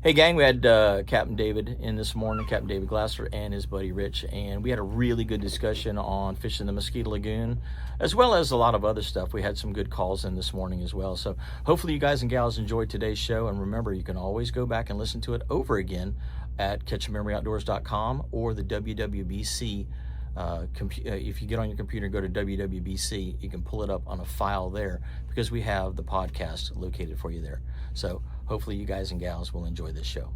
Hey, gang, we had Captain David in this morning, Captain David Glasser and his buddy Rich, and we had a really good discussion on fishing the Mosquito Lagoon, as well as a lot of other stuff. We had some good calls in this morning as well. So hopefully you guys and gals enjoyed today's show, and remember, you can always go back and listen to it over again at catchamemory.outdoors.com or the WWBC. If you get on your computer and go to WWBC, you can pull it up on a file there because we have the podcast located for you there. So hopefully you guys and gals will enjoy this show.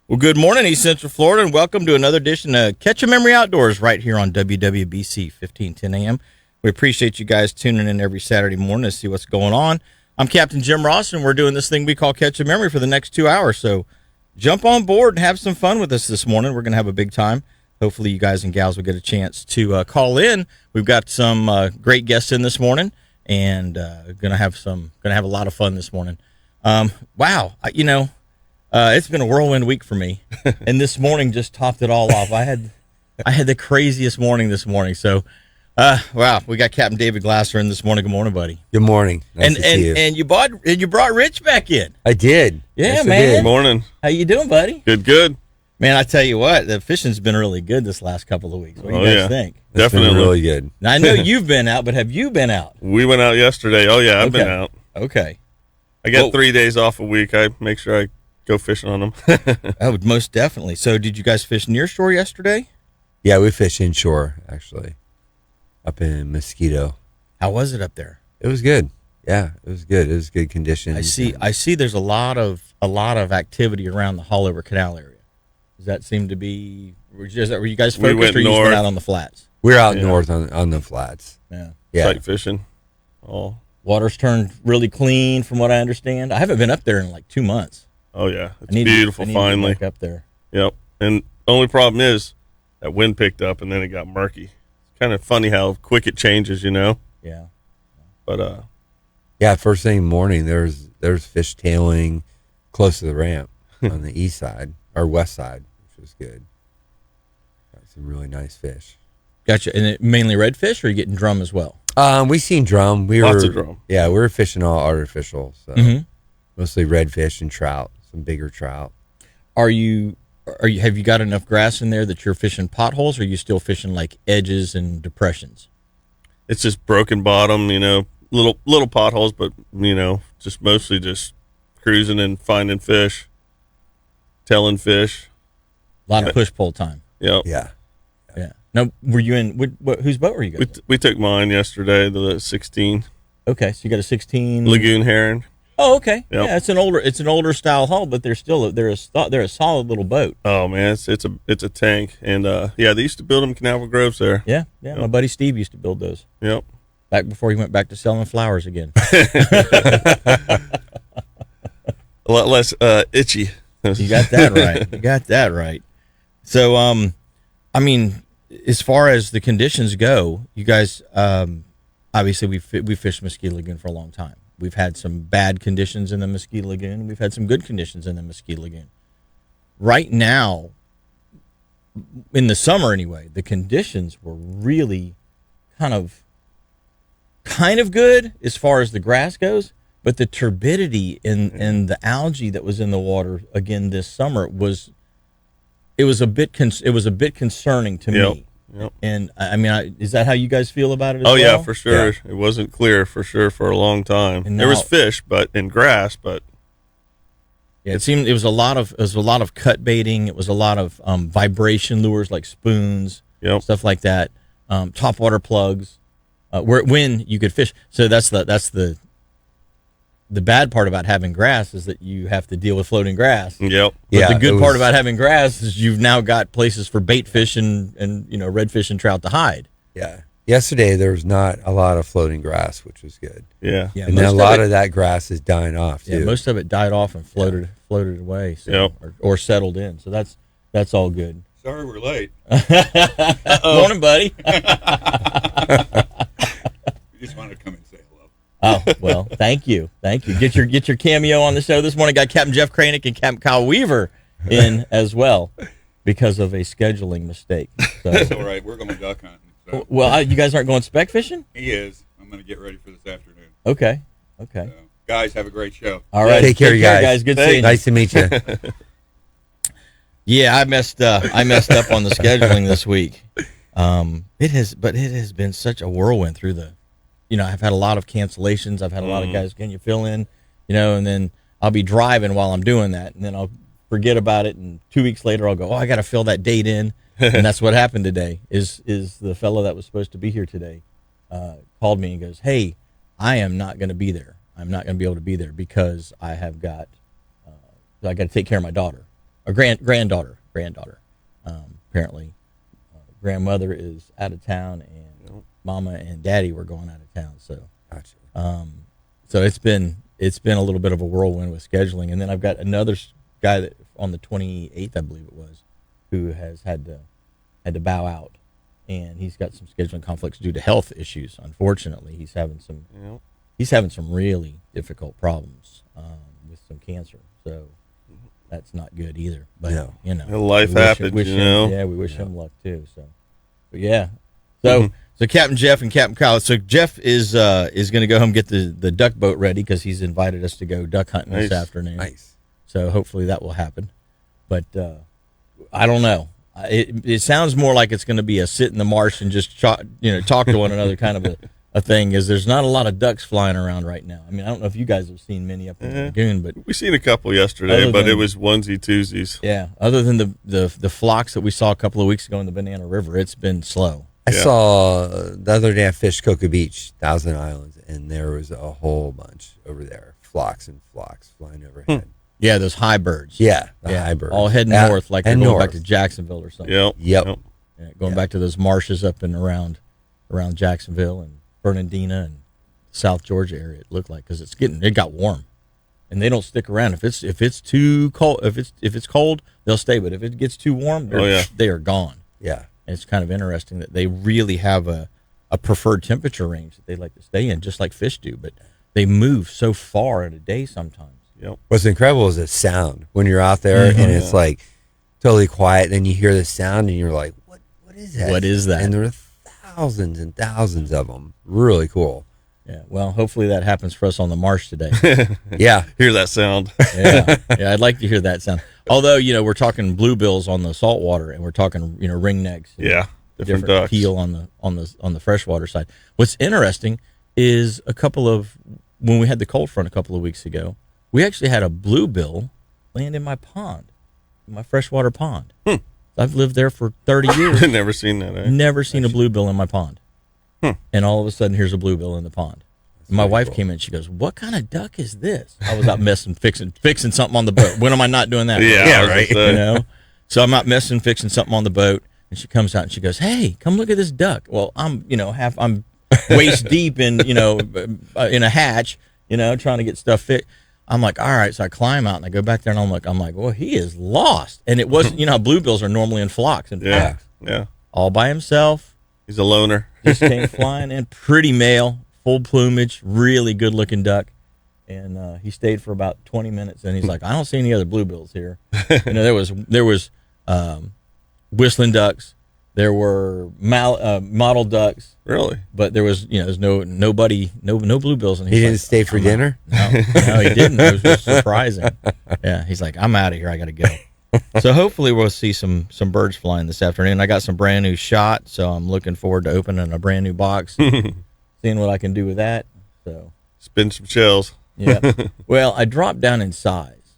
Well, good morning, East Central Florida, and welcome to another edition of Catch a Memory Outdoors right here on WWBC 1510 AM. We appreciate you guys tuning in every Saturday morning to see what's going on. I'm Captain Jim Ross, and we're doing this thing we call Catch a Memory for the next 2 hours. So jump on board and have some fun with us this morning. We're going to have a big time. Hopefully you guys and gals will get a chance to call in. We've got some great guests in this morning, and gonna have a lot of fun this morning. Wow, it's been a whirlwind week for me, and this morning just topped it all off. I had the craziest morning this morning. So, wow, we got Captain David Glasser in this morning. Good morning, buddy. Good morning. Nice to see you. And you brought Rich back in. I did. Yeah, yes, man. I did. Good morning. How you doing, buddy? Good. Man, I tell you what, the fishing's been really good this last couple of weeks. What do you guys think? It's Definitely been really good. Now, I know you've been out, but have you been out? We went out yesterday. Oh yeah, I've been out. Okay. I got 3 days off a week. I make sure I go fishing on them. Oh, most definitely. So did you guys fish near shore yesterday? Yeah, we fished inshore, actually, up in Mosquito. How was it up there? It was good. Yeah, it was good. It was good conditions. I see there's a lot of activity around the Haulover Canal area. Does that seem to be, were you guys focused, or you just went out on the flats? We're out north on the flats. Yeah. Sight fishing. Oh. Water's turned really clean from what I understand. I haven't been up there in like 2 months. Oh yeah, it's beautiful finally. To get up there. Yep. And the only problem is that wind picked up and then it got murky. It's kind of funny how quick it changes, Yeah. But yeah, first thing in the morning, there's fish tailing close to the ramp on the east side or west side, which was good. Got some really nice fish. Gotcha. And mainly redfish, or are you getting drum as well? We seen drum. Lots of drum. Yeah, we were fishing all artificial, so mostly redfish and trout, some bigger trout. Have you got enough grass in there that you're fishing potholes, or are you still fishing like edges and depressions? it's just broken bottom, little potholes, but just mostly just cruising and finding fish, tailing fish. A lot of push-pull time. Yep. Yeah. Now, were you in, whose boat were you guys? We took mine yesterday, the 16 Okay, so you got a 16 Lagoon Heron. Oh, okay. Yep. Yeah, it's an older style hull, but they're a solid little boat. Oh man, it's a tank, and they used to build them in Canal Groves there. Yeah. Yep. My buddy Steve used to build those. Yep. Back before he went back to selling flowers again. A lot less itchy. You got that right. So, I mean, as far as the conditions go, you guys, obviously we fished Mosquito Lagoon for a long time. We've had some bad conditions in the Mosquito Lagoon. We've had some good conditions in the Mosquito Lagoon. Right now, in the summer anyway, the conditions were really kind of good as far as the grass goes, but the turbidity and the algae that was in the water again this summer was a bit concerning to me. Yep. And I mean, is that how you guys feel about it as Oh well? yeah, for sure. Yeah. It wasn't clear for sure for a long time. And there was now- fish, and grass, but Yeah, it seemed it was a lot of cut baiting. It was a lot of vibration lures like spoons, stuff like that. Topwater plugs, when you could fish. So that's the bad part about having grass is that you have to deal with floating grass. Yep. But the good part about having grass is you've now got places for bait fish and redfish and trout to hide. Yeah. Yesterday there was not a lot of floating grass, which was good. Yeah. And then a lot of that grass is dying off too. Yeah, most of it died off and floated away, so, or settled in. So that's all good. Sorry we're late. Morning, buddy. We just wanted to come and say hello. Oh, well, thank you. Get your cameo on the show this morning. Got Captain Jeff Cranick and Captain Kyle Weaver in as well because of a scheduling mistake. So, That's all right. We're going duck hunting. So. well, you guys aren't going spec fishing? He is. I'm going to get ready for this afternoon. Okay. So, Guys, have a great show. All right. Take care, you guys. Good seeing you. Nice to meet you. Yeah, I messed up on the scheduling this week. It has been such a whirlwind through the, I've had a lot of cancellations. I've had a lot of guys, can you fill in, and then I'll be driving while I'm doing that, and then I'll forget about it, and 2 weeks later I'll go, I got to fill that date in, and that's what happened today. Is the fellow that was supposed to be here today called me and goes, hey, I am not going to be there. I'm not going to be able to be there because I have got to take care of my daughter, or granddaughter. Apparently, grandmother is out of town, and mama and daddy were going out of town. So, Gotcha. so it's been a little bit of a whirlwind with scheduling, and then I've got another guy that on the 28th, I believe it was, who has had to bow out, and he's got some scheduling conflicts due to health issues. Unfortunately, he's having some really difficult problems with some cancer. So that's not good either. But Life happens. Yeah, we wish him luck too. So, but yeah. So Captain Jeff and Captain Kyle. So Jeff is going to go home and get the duck boat ready because he's invited us to go duck hunting this afternoon. Nice. So hopefully that will happen. But I don't know. It sounds more like it's going to be a sit in the marsh and just talk to one another kind of a thing. Is there's not a lot of ducks flying around right now. I mean, I don't know if you guys have seen many up in the lagoon, but we seen a couple yesterday, but it was onesie twosies. Yeah, other than the flocks that we saw a couple of weeks ago in the Banana River, it's been slow. I saw the other day I fished Cocoa Beach, Thousand Islands, and there was a whole bunch over there, flocks and flocks flying overhead. Yeah, those high birds. Yeah, high birds. All heading north, like they're going back to Jacksonville or something. Yep. Yep. Yeah, going back to those marshes up and around Jacksonville and Fernandina and South Georgia area. It looked like because it got warm, and they don't stick around if it's too cold. If it's cold, they'll stay, but if it gets too warm, they are gone. Yeah. And it's kind of interesting that they really have a preferred temperature range that they like to stay in, just like fish do. But they move so far in a day sometimes. Yep. What's incredible is the sound when you're out there and it's like totally quiet. Then you hear the sound and you're like, "What is that? What is that?" And there are thousands and thousands of them. Really cool. Yeah. Well, hopefully that happens for us on the marsh today. Yeah. Hear that sound. Yeah. I'd like to hear that sound. Although we're talking bluebills on the saltwater, and we're talking ringnecks. Yeah. Different ducks. Keel on the freshwater side. What's interesting is when we had the cold front a couple of weeks ago, we actually had a bluebill land in my pond, in my freshwater pond. I've lived there for 30 years. Never seen that. Never seen a bluebill in my pond. And all of a sudden, here's a bluebill in the pond. My wife came in. She goes, "What kind of duck is this?" I was out fixing something on the boat. When am I not doing that? Yeah, right. So I'm out fixing something on the boat, and she comes out and she goes, "Hey, come look at this duck." Well, I'm waist deep in in a hatch, trying to get stuff fixed. I'm like, all right. So I climb out and I go back there and I'm like, well, he is lost. And it wasn't, how bluebills are normally in flocks and packs. Yeah. All by himself. He's a loner. Just came flying in, pretty male, full plumage, really good looking duck. And he stayed for about 20 minutes and he's like, I don't see any other bluebills here. There was whistling ducks. There were mottled ducks. Really? But there was, there's no bluebills. And He didn't stay for dinner? No, he didn't. It was just surprising. Yeah, he's like, I'm out of here. I got to go. So hopefully we'll see some birds flying this afternoon. I got some brand new shot, so I'm looking forward to opening a brand new box, seeing what I can do with that. So spin some shells. Yeah. Well, I dropped down in size,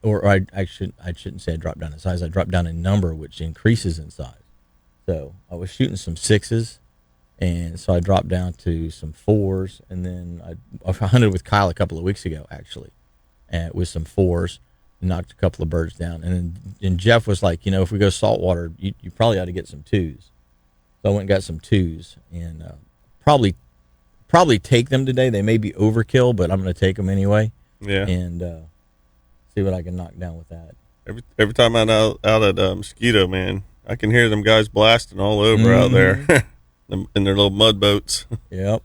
or I shouldn't say I dropped down in size. I dropped down in number, which increases in size. So I was shooting some 6s, and so I dropped down to some 4s, and then I hunted with Kyle a couple of weeks ago, actually, with some 4s, knocked a couple of birds down, and Jeff was like, if we go saltwater, you probably ought to get some 2s. So I went and got some 2s, and probably take them today. They may be overkill, but I'm going to take them anyway. Yeah. And see what I can knock down with that. Every time I'm out at Mosquito, man, I can hear them guys blasting all over out there in their little mud boats. Yep.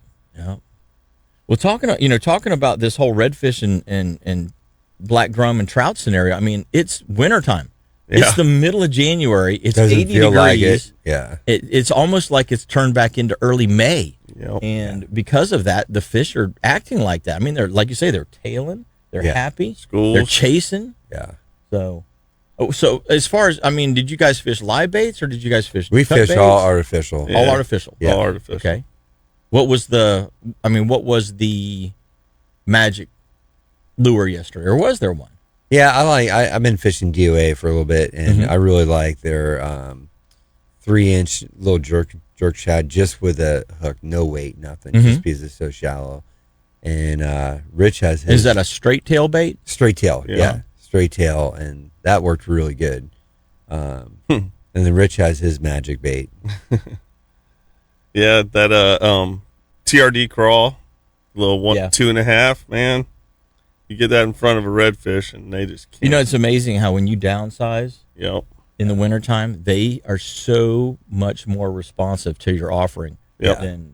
Well, talking about this whole redfish and black drum and trout scenario, I mean, it's wintertime. Yeah. It's the middle of January. It's Doesn't 80 feel degrees. like it. Yeah. It's almost like it's turned back into early May. Yep. And because of that, the fish are acting like that. I mean, they're like you say, they're tailing, they're Yeah. happy, Schools. they're chasing. Yeah. So, so as far as, I mean, did you guys fish live baits or did you guys fish? We cut fish baits? all artificial. Yeah. All artificial. Yeah. All artificial. Okay. What was the magic lure yesterday, or was there one? Yeah, I've been fishing DOA for a little bit, and I really like their 3-inch little jerk shad just with a hook, no weight, nothing, just because it's so shallow. And Rich has his Is that a straight tail bait? straight tail, Yeah. straight tail, and that worked really good. And then Rich has his magic bait. Yeah, that TRD crawl, little 2.5, man. You get that in front of a redfish, and they just can't. You know, it's amazing how when you downsize Yep. in the wintertime, they are so much more responsive to your offering Yep. than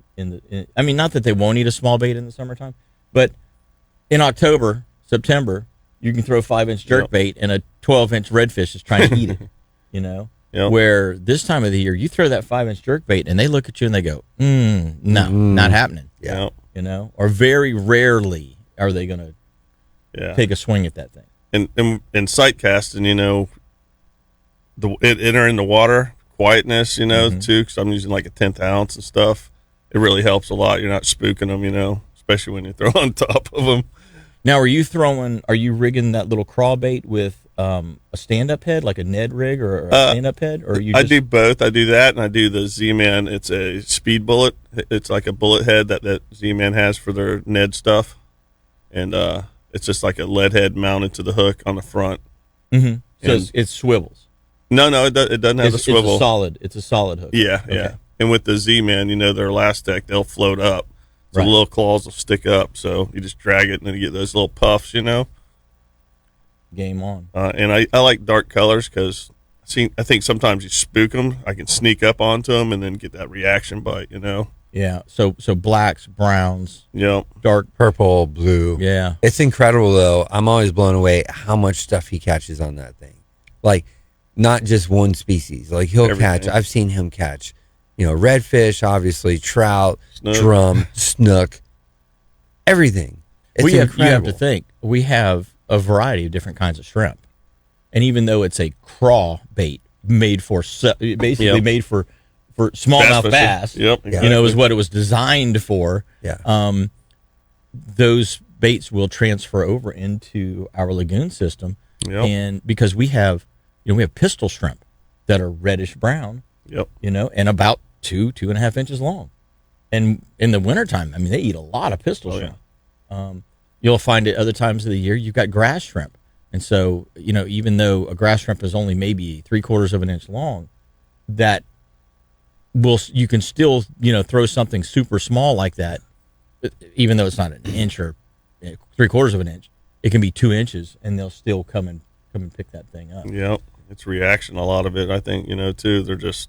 I mean, not that they won't eat a small bait in the summertime, but in October, September, you can throw 5-inch jerk Yep. bait and a 12-inch redfish is trying to eat it, you know? Yep. Where this time of the year, you throw that 5-inch jerk bait and they look at you and they go, no, not happening, Yeah. Yep. you know? Or very rarely are they going to Yeah. take a swing at that thing. And sight casting, you know, entering the water, quietness, you know, too, because I'm using like a 1/10 ounce and stuff. It really helps a lot. You're not spooking them, you know, especially when you throw on top of them. Now, are you rigging that little crawl bait with a stand-up head, like a Ned rig or a stand-up head? Or I do both. I do that, and I do the Z-Man. It's a speed bullet. It's like a bullet head that Z-Man has for their Ned stuff. And it's just like a lead head mounted to the hook on the front. Mm-hmm. So And- it swivels. No, it doesn't have the swivel. It's a solid hook. Yeah. Okay. And with the Z-Man, you know, their Elastic, they'll float up. So Right. the little claws will stick up. So you just drag it, and then you get those little puffs, you know. Game on. And I like dark colors because I think sometimes you spook them. I can sneak up onto them and then get that reaction bite, you know. Yeah. So blacks, browns, Yep. dark. Purple, blue. Yeah. It's incredible, though. I'm always blown away how much stuff he catches on that thing. Like, not just one species. Like, he'll Everything. catch, I've seen him catch, you know, redfish, obviously, trout, Snook. drum, snook, everything. It's You have incredible. to think, we have a variety of different kinds of shrimp. And even though it's a craw bait made for, basically Yep. made for smallmouth fishing. bass, Yep. Yeah. you know, is what it was designed for. Yeah. Those baits will transfer over into our lagoon system. Yep. And because we have pistol shrimp that are reddish brown, Yep. you know, and about 2.5 inches long. And in the wintertime, I mean, they eat a lot of pistol Oh, shrimp. You'll find it other times of the year, you've got grass shrimp. And so, you know, even though a grass shrimp is only maybe 3/4 of an inch long, that you can still, you know, throw something super small like that, even though it's not an inch or 3/4 of an inch, it can be 2 inches and they'll still come and pick that thing up. Yep. It's reaction. A lot of it, I think, you know, too. They're just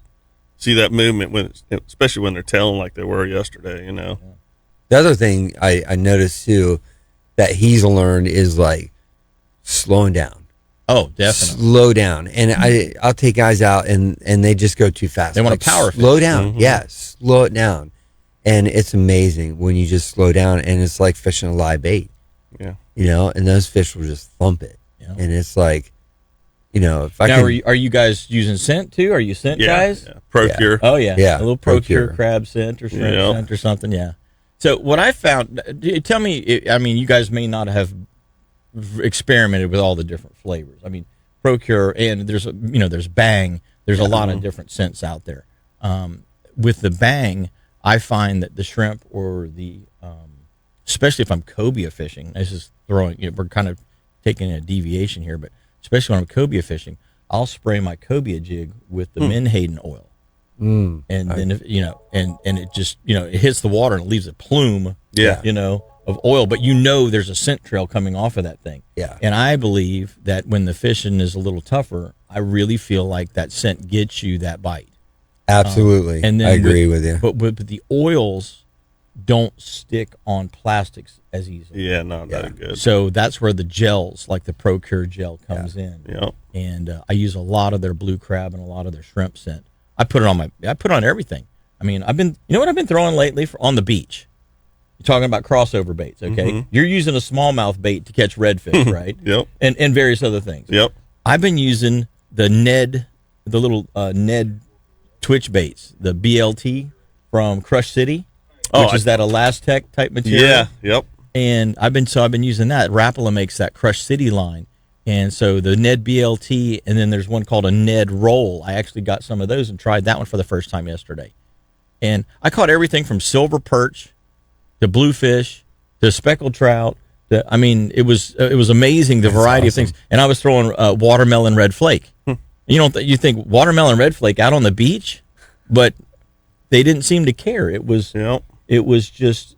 see that movement especially when they're tailing like they were yesterday, you know. The other thing I noticed, too, that he's learned is, like, slowing down. Oh, definitely. Slow down. And I'll take guys out, and they just go too fast. They want Like, to power fish. slow down. Yeah, slow it down. And it's amazing when you just slow down, and it's like fishing a live bait. Yeah. You know, and those fish will just thump it. Yeah. And it's like, you know, if I Now, can, are you guys using scent too? Are you scent guys? Yeah. Procure. Oh yeah, Yeah, a little Procure Procure. crab scent or shrimp Yeah. scent or something. Yeah. So what I found, tell me, I mean, you guys may not have experimented with all the different flavors. I mean, Procure and there's Bang. There's a lot of different scents out there. With the Bang, I find that the shrimp or the, especially if I'm cobia fishing, this is we're kind of taking a deviation here, but especially when I'm cobia fishing, I'll spray my cobia jig with the menhaden oil. And then if, and it just, it hits the water and it leaves a plume, Yeah. of oil, but there's a scent trail coming off of that thing. Yeah. And I believe that when the fishing is a little tougher, I really feel like that scent gets you that bite. absolutely, And then I agree with you. But the oils don't stick on plastics as easily. Yeah, not that good. So that's where the gels, like the Procure gel, comes in. Yep. And I use a lot of their blue crab and a lot of their shrimp scent. I put it on everything. I mean, you know what I've been throwing lately on the beach? You're talking about crossover baits, okay? Mm-hmm. You're using a smallmouth bait to catch redfish, right? Yep. And various other things. Yep. I've been using the little Ned twitch baits, the BLT from Crush City, which is that Elastec type material. Yeah. Yep. And I've been using that. Rapala makes that Crush City line. And so the Ned BLT, and then there's one called a Ned Roll. I actually got some of those and tried that one for the first time yesterday. And I caught everything from silver perch to bluefish to speckled trout. I mean, it was amazing, the variety of things. And I was throwing watermelon red flake. You think watermelon red flake out on the beach, but they didn't seem to care. It was just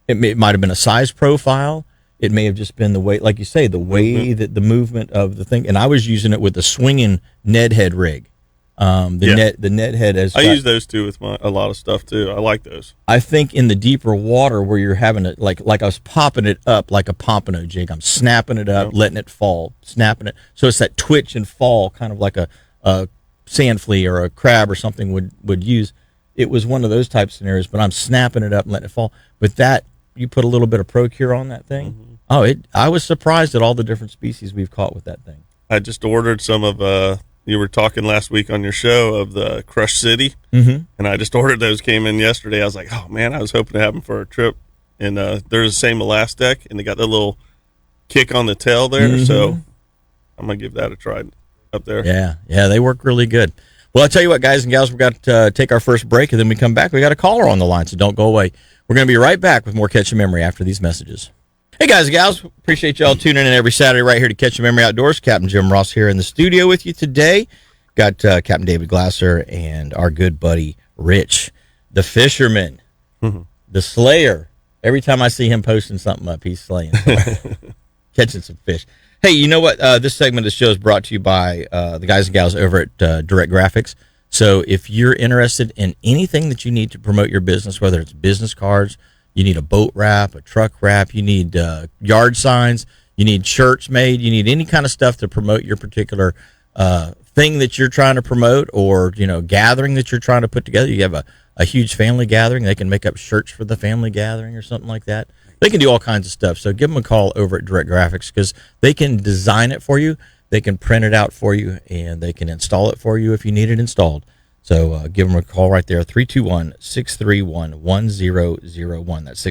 it might have been a size profile. It may have just been the way, like you say, the way that the movement of the thing. And I was using it with the swinging Ned head rig. The Ned head as I use those too with a lot of stuff too. I like those. I think in the deeper water where you're having it, like I was popping it up like a pompano jig. I'm snapping it up, letting it fall, snapping it. So it's that twitch and fall, kind of like a sand flea or a crab or something would use. It was one of those type scenarios, but I'm snapping it up and letting it fall. But that, you put a little bit of Procure on that thing. Mm-hmm. I was surprised at all the different species we've caught with that thing. I just ordered some of, you were talking last week on your show of the Crush City, and I just ordered those, came in yesterday. I was like, oh man, I was hoping to have them for a trip. And they're the same Elastec, and they got the little kick on the tail there. So I'm going to give that a try up there. Yeah, they work really good. Well, I'll tell you what, guys and gals, we've got to take our first break, and then we come back. We got a caller on the line, so don't go away. We're going to be right back with more Catch a Memory after these messages. Hey, guys and gals, appreciate y'all tuning in every Saturday right here to Catch a Memory Outdoors. Captain Jim Ross here in the studio with you today. Got Captain David Glasser and our good buddy Rich, the fisherman, the slayer. Every time I see him posting something up, he's slaying, catching some fish. Hey, you know what? This segment of the show is brought to you by the guys and gals over at Direct Graphics. So if you're interested in anything that you need to promote your business, whether it's business cards, you need a boat wrap, a truck wrap, you need yard signs, you need shirts made, you need any kind of stuff to promote your particular thing that you're trying to promote, or gathering that you're trying to put together. You have a huge family gathering, they can make up shirts for the family gathering or something like that. They can do all kinds of stuff. So give them a call over at Direct Graphics, because they can design it for you, they can print it out for you, and they can install it for you if you need it installed. So give them a call right there, 321-631-1001. That's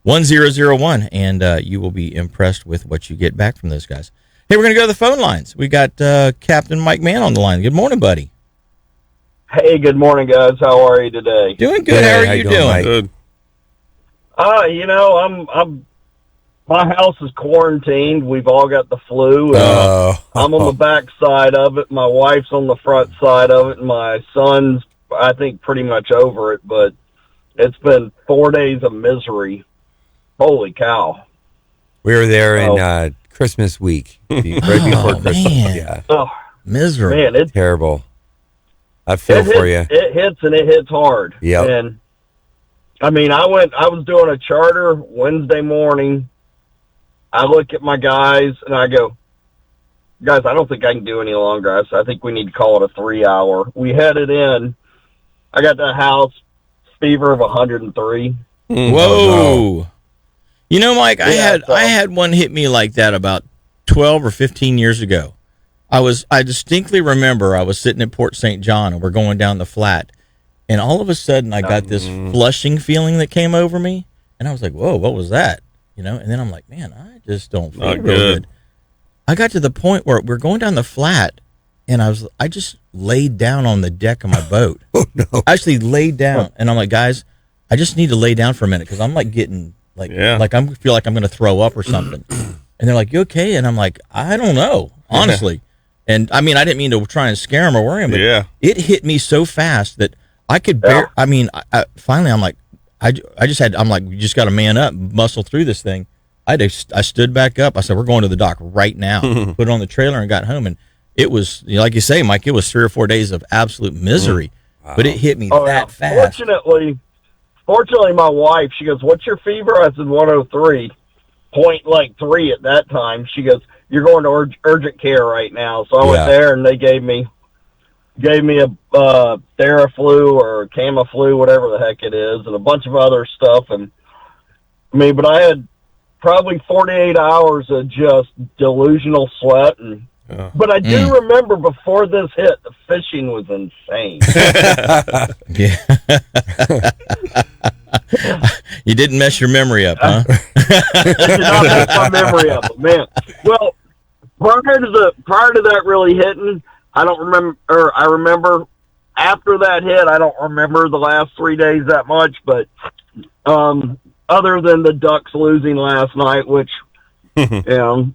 631-1001, and you will be impressed with what you get back from those guys. Hey, we're going to go to the phone lines. We got Captain Mike Mann on the line. Good morning, buddy. Hey, good morning, guys. How are you today? Doing good. How are you doing? Good. I'm my house is quarantined. We've all got the flu. And I'm on the back side of it. My wife's on the front side of it, and my son's, I think, pretty much over it. But it's been 4 days of misery. Holy cow! We were there in Christmas week, right before Christmas. Man. Yeah, Miserable. Man, it's terrible. I feel for you. It hits, and it hits hard. Yep. And I mean, I was doing a charter Wednesday morning. I look at my guys and I go, guys, I don't think I can do any longer. I think we need to call it a 3 hour. We headed in. I got to the house, fever of 103. Whoa. Oh, no. You know, Mike, I had one hit me like that about 12 or 15 years ago. I distinctly remember I was sitting at Port St. John, and we're going down the flat, and all of a sudden I got this flushing feeling that came over me, and I was like, whoa, what was that? And then I'm like, man, I just don't feel real good. I got to the point where we're going down the flat, and I just laid down on the deck of my boat. Oh, no. I actually laid down, and I'm like, guys, I just need to lay down for a minute, because I'm like getting like I feel like I'm going to throw up or something. And they're like, you okay? And I'm like, I don't know, honestly. And I mean, I didn't mean to try and scare them or worry them, but it hit me so fast that I could bear. I mean, finally, I'm like, I'm like, you just got to man up, muscle through this thing. I stood back up. I said, we're going to the dock right now. Put it on the trailer and got home. And it was, like you say, Mike, it was 3 or 4 days of absolute misery. Wow. But it hit me that fast. Fortunately, my wife, she goes, what's your fever? I said 103. Point like 3 at that time. She goes, you're going to urgent care right now. So I went there, and they gave me gave me a Theraflu or Camaflu, whatever the heck it is, and a bunch of other stuff. And I mean, but I had probably 48 hours of just delusional sweat. And but I do remember before this hit, the fishing was insane. Yeah. You didn't mess your memory up, huh? I did not mess my memory up, but man. Well, prior to that really hitting, I don't remember. Or I remember after that hit, I don't remember the last 3 days that much. But other than the Ducks losing last night, which you know,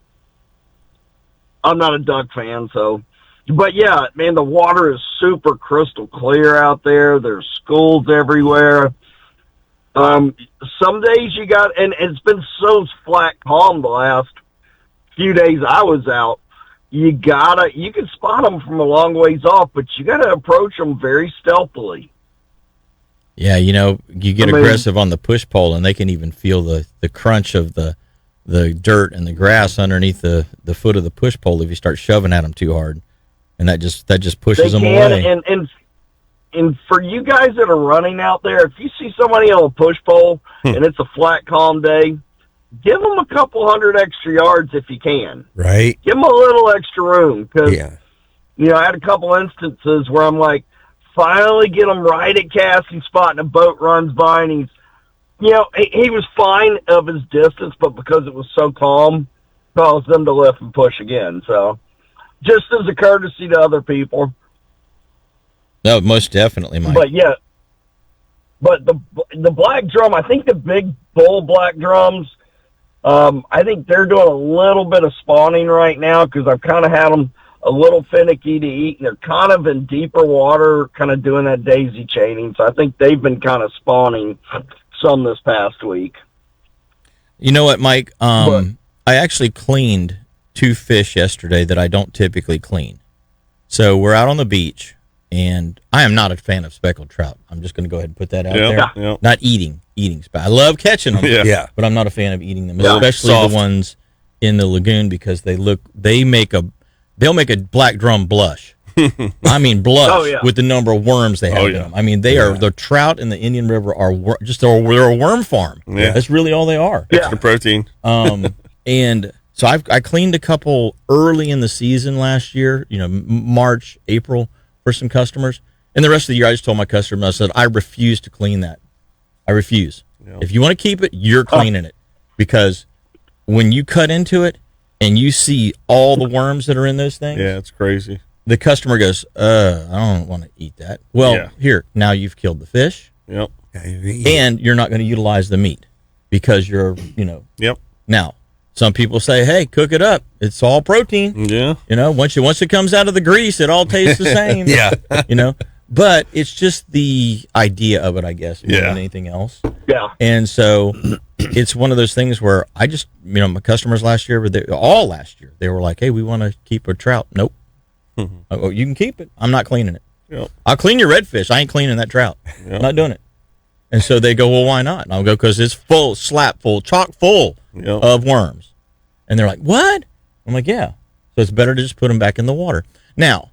I'm not a Duck fan, so. But yeah, man, the water is super crystal clear out there. There's schools everywhere. Some days you got, and it's been so flat calm the last few days I was out. You can spot them from a long ways off, but you gotta approach them very stealthily. Yeah, you know, you get aggressive on the push pole, and they can even feel the crunch of the dirt and the grass underneath the foot of the push pole if you start shoving at them too hard, and that just pushes them away. And for you guys that are running out there, if you see somebody on a push pole and it's a flat, calm day, give them a couple hundred extra yards if you can. Right. Give them a little extra room because, you know, I had a couple instances where I'm like, finally get them right at casting spot and a boat runs by and he's, you know, he was fine of his distance, but because it was so calm, caused them to lift and push again. So just as a courtesy to other people. No, most definitely, Mike. But yeah, but the black drum, I think the big bull black drums, I think they're doing a little bit of spawning right now because I've kind of had them a little finicky to eat, and they're kind of in deeper water, kind of doing that daisy chaining. So I think they've been kind of spawning some this past week. You know what, Mike? I actually cleaned 2 fish yesterday that I don't typically clean. So we're out on the beach. And I am not a fan of speckled trout. I'm just going to go ahead and put that out there. Yeah. Not eating. I love catching them. But I'm not a fan of eating them, especially the ones in the lagoon because they'll make a black drum blush. I mean, blush with the number of worms they have in them. I mean, the trout in the Indian River are they're a worm farm. Yeah. That's really all they are. Extra protein. And so I cleaned a couple early in the season last year, you know, March, April, for some customers, and the rest of the year I just told my customer, I said, I refuse to clean that. I refuse. If you want to keep it, you're cleaning it, because when you cut into it and you see all the worms that are in those things, it's crazy. The customer goes, I don't want to eat that. Well, here, now you've killed the fish, and you're not going to utilize the meat because you're, you know, now. Some people say, "Hey, cook it up. It's all protein." Yeah. You know, once it comes out of the grease, it all tastes the same. You know, but it's just the idea of it, I guess, more than anything else. Yeah. And so it's one of those things where I just, you know, my customers last year, all last year, they were like, "Hey, we want to keep a trout." Nope. Oh, you can keep it. I'm not cleaning it. Yep. I'll clean your redfish. I ain't cleaning that trout. I'm not doing it. And so they go, "Well, why not?" And I'll go, "Because it's full, slap full, chock full of worms." And they're like, "What?" I'm like, "Yeah." So it's better to just put them back in the water. Now,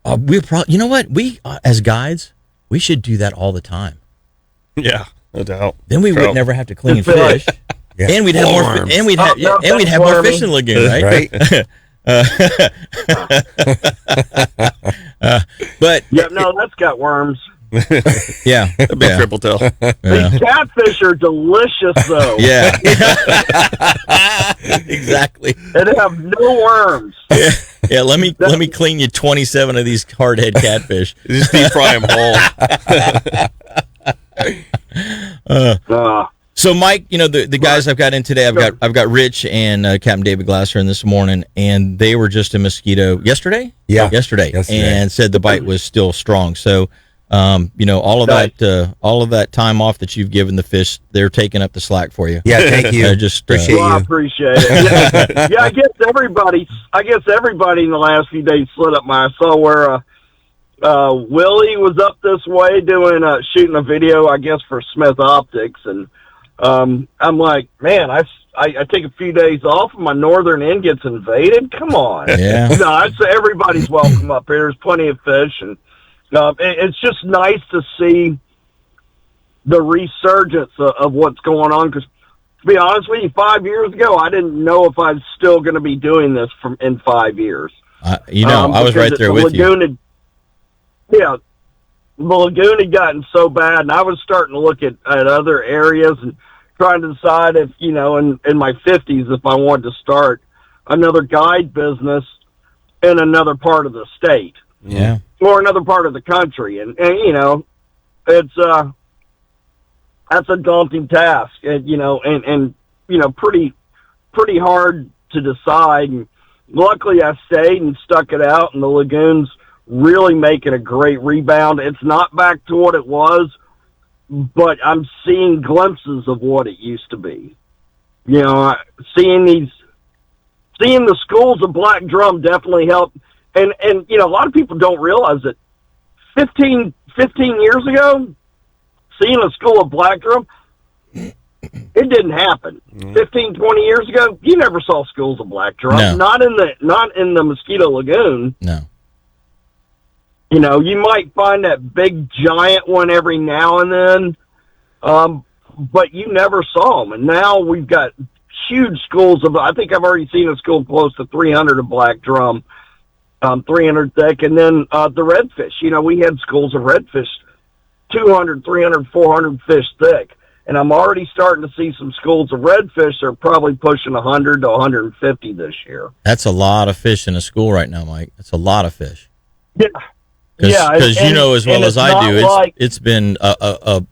you know what? We as guides, we should do that all the time. Yeah, no doubt. Then we would never have to clean fish, and we'd have more. And we'd have more fish in the lagoon, right? But that's got worms. A big triple tail. These catfish are delicious, though. Yeah. Exactly. And they have no worms. Yeah. Let me clean you 27 of these hardhead catfish. Just deep fry them whole. So, Mike, you know the guys I've got in today. I've got Rich and Captain David Glasser in this morning, and they were just in Mosquito yesterday. Yeah, yesterday, and said the bite was still strong. So. You know, all of that time off that you've given the fish, they're taking up the slack for you. Yeah, thank you. Just appreciate you. I appreciate it. I guess everybody in the last few days slid up I saw where Willie was up this way shooting a video, I guess, for Smith Optics, and I'm like, man, I take a few days off and my northern end gets invaded. Come on. Yeah. No, I'd say everybody's welcome up here. There's plenty of fish, and it's just nice to see the resurgence of what's going on. Because to be honest with you, 5 years ago, I didn't know if I was still going to be doing this in 5 years. I was right there with you. Yeah, the lagoon had gotten so bad, and I was starting to look at other areas and trying to decide if, in my 50s, if I wanted to start another guide business in another part of the state. Yeah. Or another part of the country. And it's, that's a daunting task, and pretty hard to decide. And luckily I stayed and stuck it out, and the lagoon's really making a great rebound. It's not back to what it was, but I'm seeing glimpses of what it used to be. Seeing the schools of black drum definitely helped. And a lot of people don't realize that 15 years ago, seeing a school of black drum, it didn't happen. 15, 20 years ago, you never saw schools of black drum. No. Not in the Mosquito Lagoon. No. You might find that big giant one every now and then, but you never saw them. And now we've got huge schools of, I think I've already seen a school close to 300 of black drum, 300 thick. And then the redfish, we had schools of redfish, 200, 300, 400 fish thick. And I'm already starting to see some schools of redfish that are probably pushing 100 to 150 this year. That's a lot of fish in a school right now, Mike. That's a lot of fish. Yeah. Because as well as I do, it's been a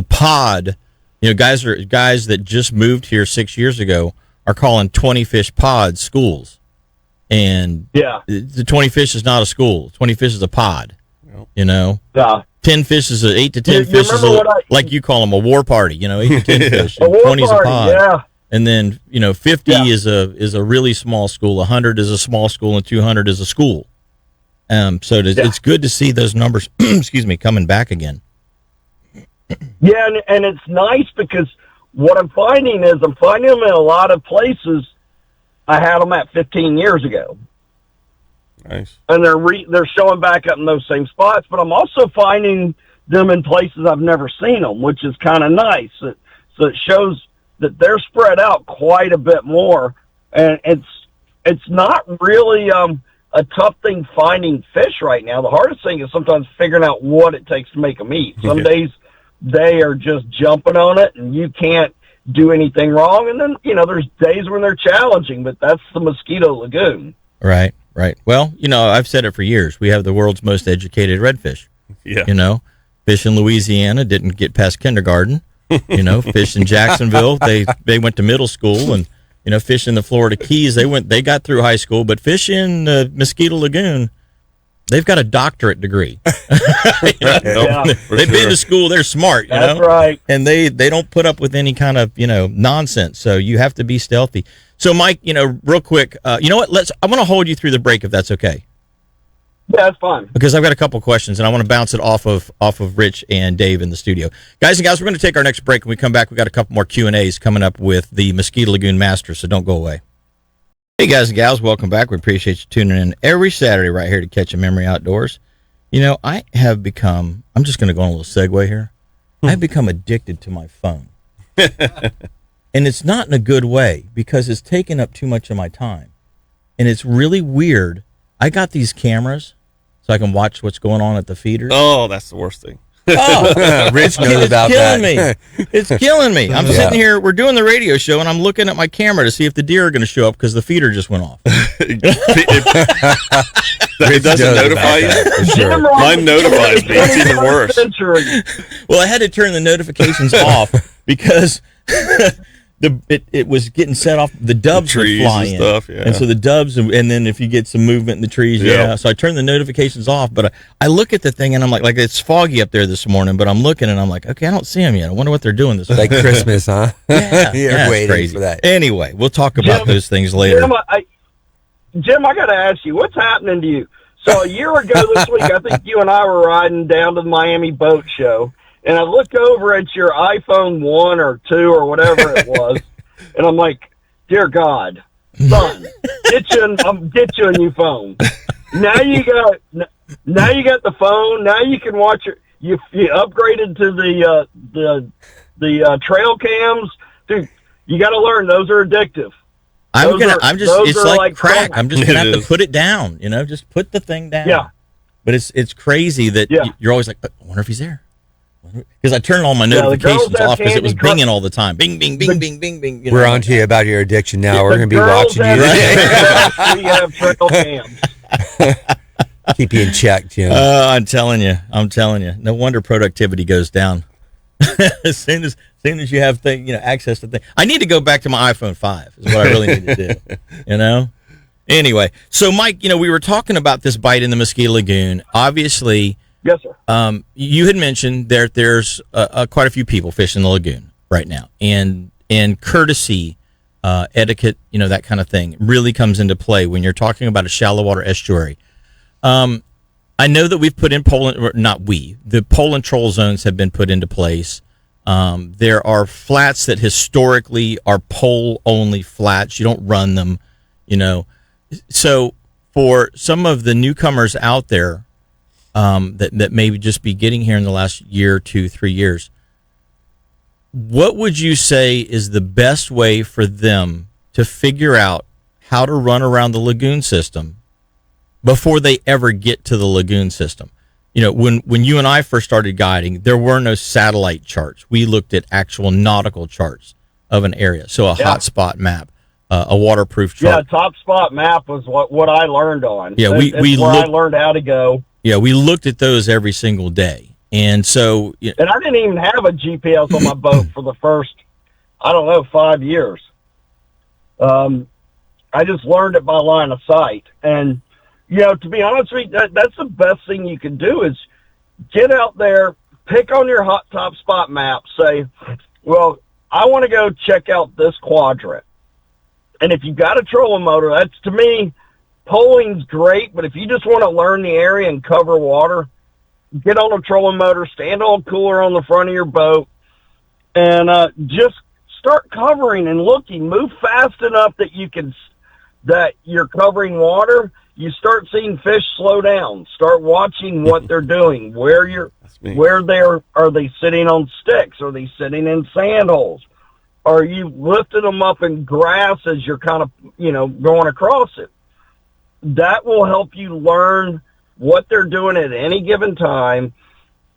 pod. Guys that just moved here 6 years ago are calling 20 fish pods schools, and the 20 fish is not a school. 20 fish is a pod. Yeah. 10 fish is 8 to 10 fish is like you call them, a war party. 8 to 10 fish. And 20 is a pod. Yeah. And then 50 is a really small school. 100 is a small school, and 200 is a school. So it's good to see those numbers, coming back again. Yeah, and it's nice because what I'm finding them in a lot of places I had them at 15 years ago. Nice. And they're showing back up in those same spots, but I'm also finding them in places I've never seen them, which is kind of nice. So it shows that they're spread out quite a bit more, and it's not really a tough thing finding fish right now. The hardest thing is sometimes figuring out what it takes to make them eat. Some days they are just jumping on it and you can't do anything wrong. And then, there's days when they're challenging, but that's the Mosquito Lagoon. Right. Well, I've said it for years. We have the world's most educated redfish. Yeah. Fish in Louisiana didn't get past kindergarten. Fish in Jacksonville, they went to middle school, and fish in the Florida Keys, they got through high school, but fish in Mosquito Lagoon, they've got a doctorate degree. They've been to school, they're smart, That's right. And they don't put up with any kind of, nonsense. So you have to be stealthy. So Mike, real quick, you know what? I want to hold you through the break if that's okay. Yeah, that's fine. Because I've got a couple questions, and I want to bounce it off of Rich and Dave in the studio. Guys and gals, we're going to take our next break. When we come back, we've got a couple more Q&As coming up with the Mosquito Lagoon Master, so don't go away. Hey, guys and gals, welcome back. We appreciate you tuning in every Saturday right here to Catch a Memory Outdoors. I have become, I'm just going to go on a little segue here. I've become addicted to my phone. And it's not in a good way, because it's taking up too much of my time. And it's really weird. I got these cameras so I can watch what's going on at the feeders. Oh, that's the worst thing. Oh, Rich knows about that. It's killing me. I'm sitting here, we're doing the radio show, and I'm looking at my camera to see if the deer are going to show up because the feeder just went off. It doesn't notify you? Sure. Mine notifies me. It's even worse. Well, I had to turn the notifications off because it was getting set off. The doves would fly in, stuff, yeah. and so the doves, and then if you get some movement in the trees, So I turned the notifications off. But I look at the thing, and I'm like it's foggy up there this morning. But I'm looking, and I'm like, okay, I don't see them yet. I wonder what they're doing this like Christmas, huh? Yeah, You're waiting crazy for that. Anyway, we'll talk about those things later. Jim, I got to ask you, what's happening to you? So a year ago this week, I think you and I were riding down to the Miami Boat Show, and I looked over at your iPhone 1 or 2 or whatever it was, And I'm like, dear God, son, get you a new phone. Now you got the phone. Now you can watch it. You upgraded to the trail cams, dude. You got to learn; those are addictive. It's like crack. fun. I'm just gonna have to is. put it down. Just put the thing down. Yeah. But it's crazy that you're always like, I wonder if he's there. Because I turned all my the notifications girls have off because it was Candy binging all the time. Bing, bing, bing, bing, bing, bing. We're on to you about your addiction now. We're The going to be girls watching you have today. We have trail cams. Keep you in check, Jim. I'm telling you. No wonder productivity goes down. as soon as you have access to things. I need to go back to my iPhone 5 is what I really need to do. Anyway, so Mike, we were talking about this bite in the Mosquito Lagoon. Obviously, Yes, sir. you had mentioned there's quite a few people fishing the lagoon right now, and courtesy, etiquette, that kind of thing really comes into play when you're talking about a shallow water estuary. I know that we've put in the pole and troll zones have been put into place. There are flats that historically are pole only flats. You don't run them, So for some of the newcomers out there, that maybe just be getting here in the last year, 2, 3 years, what would you say is the best way for them to figure out how to run around the lagoon system before they ever get to the lagoon system? When you and I first started guiding, there were no satellite charts. We looked at actual nautical charts of an area. So a hotspot map, a waterproof chart. Yeah, top spot map was what I learned on. Yeah, I learned how to go. Yeah, we looked at those every single day. And so... And I didn't even have a GPS on my boat for the first, 5 years. I just learned it by line of sight. And, to be honest with you, that's the best thing you can do is get out there, pick on your hot top spot map, say, well, I want to go check out this quadrant. And if you've got a trolling motor, that's, to me, polling's great, but if you just want to learn the area and cover water, get on a trolling motor, stand on a cooler on the front of your boat, and just start covering and looking. Move fast enough that you're covering water. You start seeing fish slow down. Start watching what they're doing. Are they sitting on sticks? Are they sitting in sand holes? Are you lifting them up in grass as you're kind of, going across it? That will help you learn what they're doing at any given time.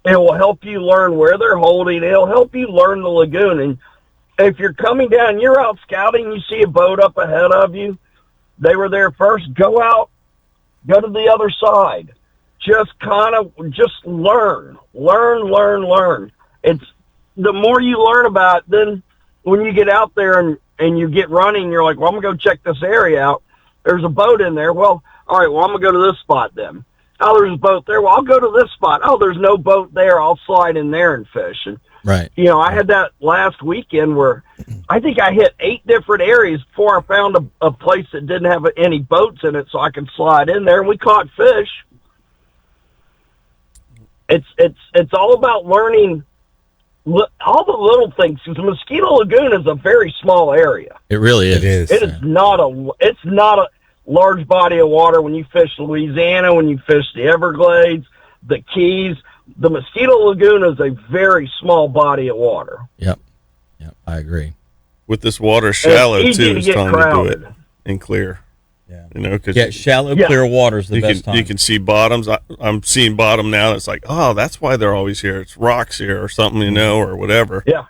It will help you learn where they're holding. It'll help you learn the lagoon. And if you're coming down, you're out scouting, you see a boat up ahead of you. They were there first. Go out. Go to the other side. Just learn. Learn. It's the more you learn about it, then when you get out there and you get running, you're like, well, I'm going to go check this area out. There's a boat in there. Well, all right, well, I'm going to go to this spot then. Oh, there's a boat there. Well, I'll go to this spot. Oh, there's no boat there. I'll slide in there and fish. And, right. I had that last weekend where I think I hit 8 different areas before I found a place that didn't have any boats in it so I could slide in there, and we caught fish. It's all about learning all the little things. The Mosquito Lagoon is a very small area. It really is. It is. It is not a large body of water when you fish Louisiana, when you fish the Everglades, the Keys. The Mosquito Lagoon is a very small body of water. Yep, I agree. With this water shallow it's easy too, to it's get time crowded. to do it and clear. Yeah, Because shallow, clear water is the best time. You can see bottoms. I'm seeing bottom now. It's like, oh, that's why they're always here. It's rocks here or something, or whatever. Yeah.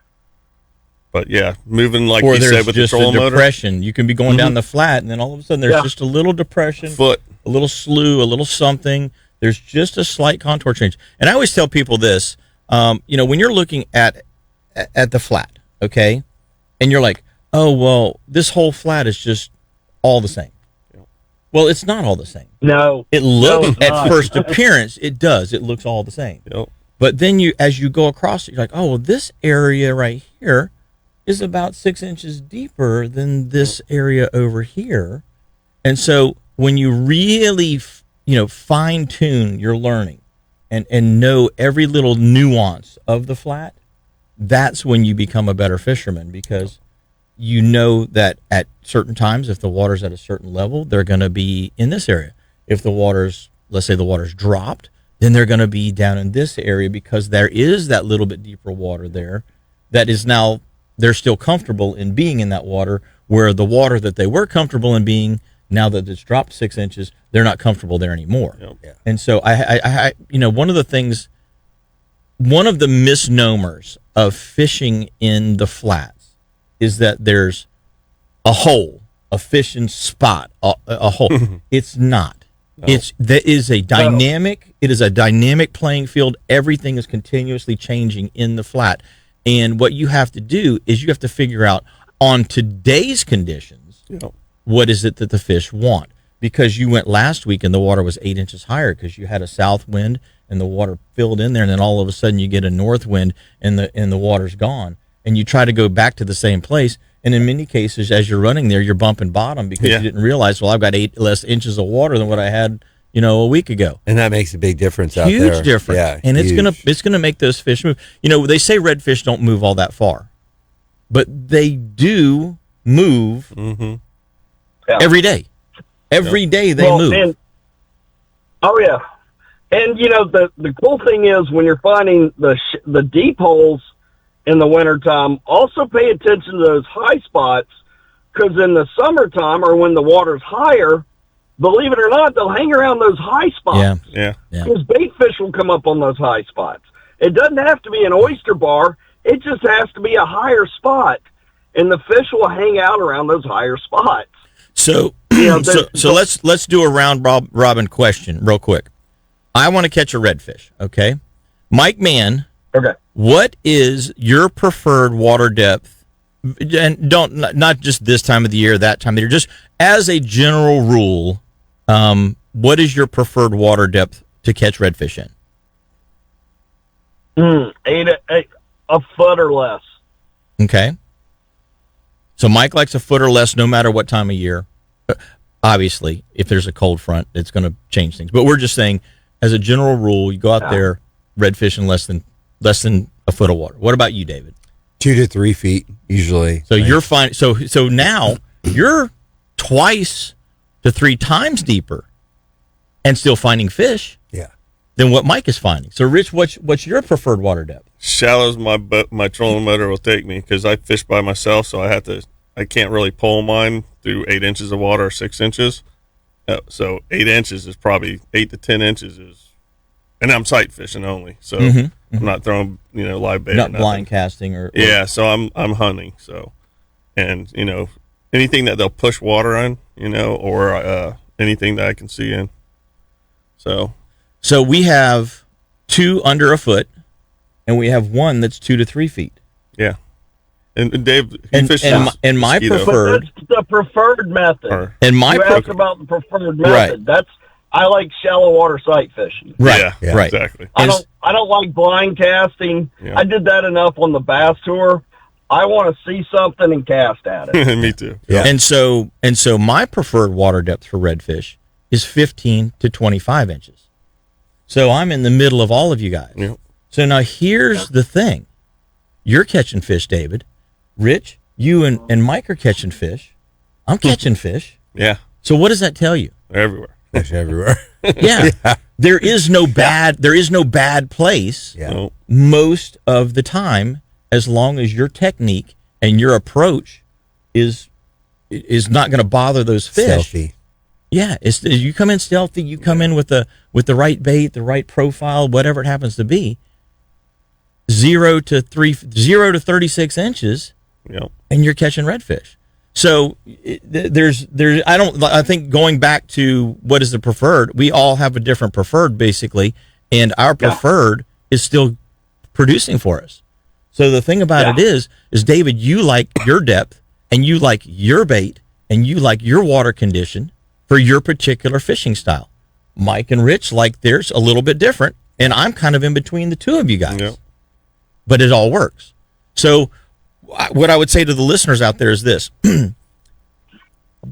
But yeah, moving like or you there's said with the just a trolling motor. depression. You can be going down the flat, and then all of a sudden there's just a little depression, Foot. a little slough, a little something. There's just a slight contour change. And I always tell people this, when you're looking at the flat, okay, and you're like, oh, well, this whole flat is just all the same. Well, it's not all the same. No. It looks, it's at not. first appearance, it does. It looks all the same. Yep. But then as you go across it, you're like, oh, well, this area right here is about 6 inches deeper than this area over here. And so when you really, fine tune your learning and know every little nuance of the flat, that's when you become a better fisherman, because you know that at certain times, if the water's at a certain level, they're going to be in this area. If the water's, let's say the water's dropped, then they're going to be down in this area because there is that little bit deeper water there that is now, they're still comfortable in being in that water, where the water that they were comfortable in being, now that it's dropped 6 inches, they're not comfortable there anymore. Yep. Yeah. And so I one of the misnomers of fishing in the flats is that there's a hole, a fishing spot, a hole. It's not. No. It is a dynamic playing field. Everything is continuously changing in the flat. And what you have to do is you have to figure out on today's conditions, Yep. what is it that the fish want? Because you went last week and the water was 8 inches higher because you had a south wind and the water filled in there, and then all of a sudden you get a north wind and the water's gone. And you try to go back to the same place, and in many cases, as you're running there, you're bumping bottom because you didn't realize, well, I've got 8 less inches of water than what I had, a week ago. And that makes a big difference out there. Huge difference. Yeah, and huge. it's gonna make those fish move. They say redfish don't move all that far, but they do move Yeah. every day. Every day they move. And, oh yeah, and the cool thing is when you're finding the deep holes in the wintertime, also pay attention to those high spots, because in the summertime or when the water's higher, believe it or not, they'll hang around those high spots. Yeah. Because bait fish will come up on those high spots. It doesn't have to be an oyster bar. It just has to be a higher spot, and the fish will hang out around those higher spots. So, Yeah, so let's do a round robin question real quick. I want to catch a redfish. Okay, Mike Mann, Okay. what is your preferred water depth? And not just this time of the year, that time of the year. Just as a general rule, what is your preferred water depth to catch redfish in? Eight, a foot or less. Okay. So Mike likes a foot or less no matter what time of year. Obviously, if there's a cold front, it's going to change things. But we're just saying, as a general rule, you go out there, redfish in less than a foot of water. What about you, David? 2 to 3 feet usually. So you're fine. So now you're 2 to 3 times deeper, and still finding fish. Yeah. Than what Mike is finding. So, Rich, what's your preferred water depth? Shallow as my trolling motor will take me, because I fish by myself, so I can't really pull mine through 8 inches of water or 6 inches. So 8 inches is probably 8 to 10 inches and I'm sight fishing only. So I'm not throwing, live bait. Not blind casting or yeah. So I'm hunting. So, and anything that they'll push water on, or anything that I can see in. So we have 2 under a foot, and we have 1 that's 2 to 3 feet. Yeah. And Dave, And my Mosquito. preferred, But that's the preferred method. and my You asked about the preferred method. I like shallow water sight fishing. right, Yeah, right. exactly. I don't like blind casting. Yeah. I did that enough on the bass tour. I want to see something and cast at it. Me too. Yeah. And so my preferred water depth for redfish is 15 to 25 inches. So I'm in the middle of all of you guys. Yeah. So now here's the thing. You're catching fish, David. Rich, you and Mike are catching fish. I'm catching fish. Yeah. So what does that tell you? They're everywhere. Fish everywhere. Yeah. There is no bad place Yeah. No. most of the time, as long as your technique and your approach is not going to bother those fish. Stealthy. Yeah, you come in stealthy, you come in with the right bait, the right profile, whatever it happens to be. 0 to 36 inches, Yep. and you're catching redfish. So I think going back to what is the preferred, we all have a different preferred basically, and our preferred is still producing for us. So the thing about it is David, you like your depth, and you like your bait, and you like your water condition for your particular fishing style. Mike and Rich like theirs a little bit different, and I'm kind of in between the two of you guys. Yep. But it all works. So what I would say to the listeners out there is this.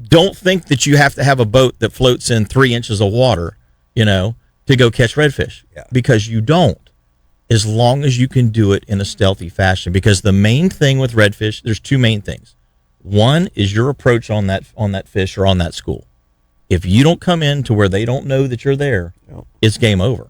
Don't think that you have to have a boat that floats in 3 inches of water, to go catch redfish. Yeah. Because you don't, as long as you can do it in a stealthy fashion. Because the main thing with redfish, there's 2 main things. One is your approach on that fish or on that school. If you don't come in to where they don't know that you're there, it's game over.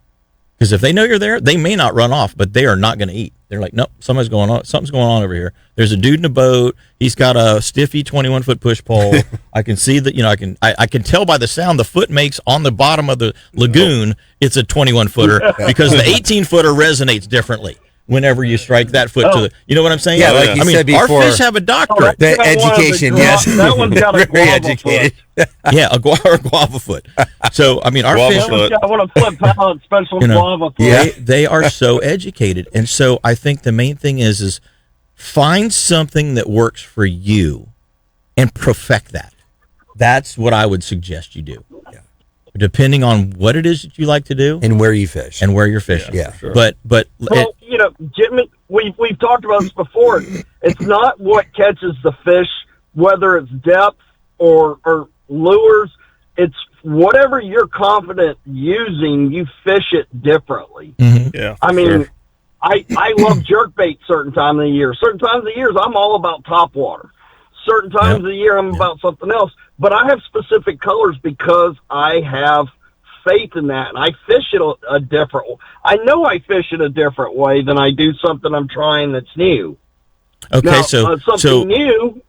Because if they know you're there, they may not run off, but they are not going to eat. They're like, nope, something's going on over here. There's a dude in a boat. He's got a stiffy 21-foot push pole. I can see that, I can tell by the sound the foot makes on the bottom of the lagoon, it's a 21-footer because the 18-footer resonates differently whenever you strike that foot to the, you know what I'm saying? Yeah, like you said before. Our fish have a doctorate. The education, yes. That one's got a Very guava educated. foot. Yeah, a guava foot. So, our Guava fish, foot. I want to flip palate special guava foot. Yeah. they are so educated. And so I think the main thing is find something that works for you and perfect that. That's what I would suggest you do. Yeah. Depending on what it is that you like to do And where you fish. and where you're fishing. Yeah. For sure. But Well, Jimmy, we've talked about this before. It's not what catches the fish, whether it's depth or lures. It's whatever you're confident using, you fish it differently. Yeah. I mean, sure. I love jerkbait certain time of the year. Certain times of the year, I'm all about topwater. Certain times of the year, I'm about something else. But I have specific colors because I have faith in that, and I fish it a different. I know I fish it a different way than I do something I'm trying that's new. okay, Now, so something new.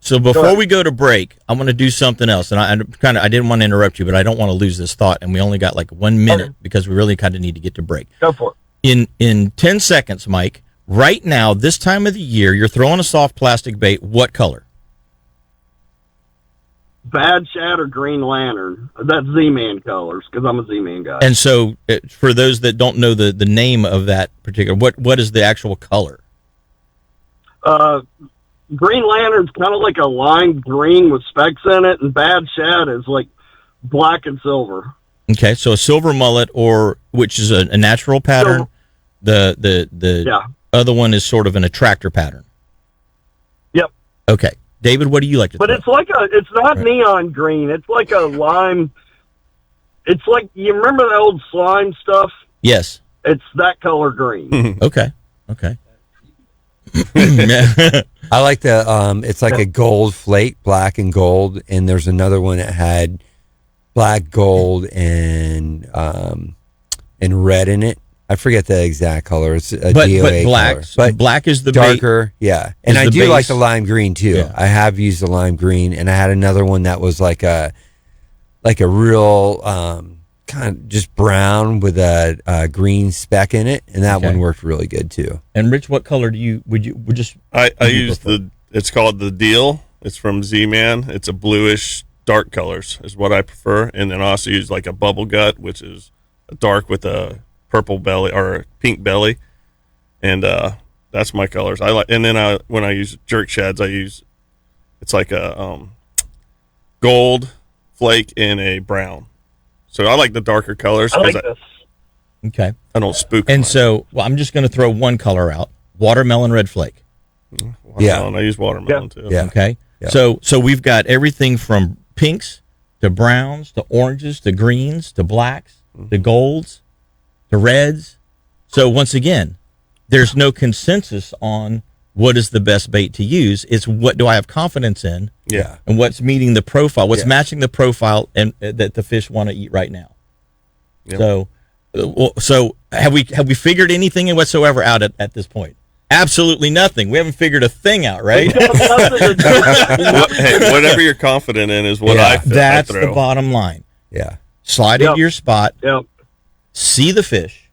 So before we go to break, I'm going to do something else, and I didn't want to interrupt you, but I don't want to lose this thought, and we only got like 1 minute because we really kind of need to get to break. Go for it. In 10 seconds, Mike. Right now, this time of the year, you're throwing a soft plastic bait. What color? Bad Shad or Green Lantern. That's Z-Man colors because I'm a Z-Man guy. And so, for those that don't know the name of that particular, what is the actual color? Green Lantern's kind of like a lime green with specks in it, and Bad Shad is like black and silver. Okay, so a silver mullet, which is a natural pattern. The other one is sort of an attractor pattern. Yep. Okay, David, what do you like to? But it's not neon green. It's like a lime. It's like, you remember the old slime stuff? Yes. It's that color green. Okay. I like it's like a gold flake, black and gold, and there's another one that had black, gold, and red in it. I forget the exact color. It's a DOA black, color. But black is the darker, bait, yeah. And I the do base. like the lime green too. Yeah. I have used the lime green, and I had another one that was like a real kind of just brown with a green speck in it, and that one worked really good too. And Rich, what color would you just? I use it's called the Deal. It's from Z-Man. It's a bluish dark colors is what I prefer, and then I also use like a bubble gut, which is a dark with a purple belly or a pink belly, and that's my colors. I like. And then when I use jerk shads, it's like a gold flake and a brown. So I like the darker colors I like because this. Okay. I don't spook. And so, I'm just going to throw one color out: watermelon red flake. Watermelon. I use watermelon too. Yeah. Okay. Yeah. So we've got everything from pinks to browns to oranges to greens to blacks to golds to reds. So once again, there's no consensus on what is the best bait to use. It's what do I have confidence in, Yeah. and what's meeting the profile, what's matching the profile and that the fish want to eat right now. Yep. So have we figured anything whatsoever out at this point? Absolutely nothing. We haven't figured a thing out, right? Hey, whatever you're confident in is what I That's throw. the bottom line. Yeah. Slide into your spot, Yep. see the fish,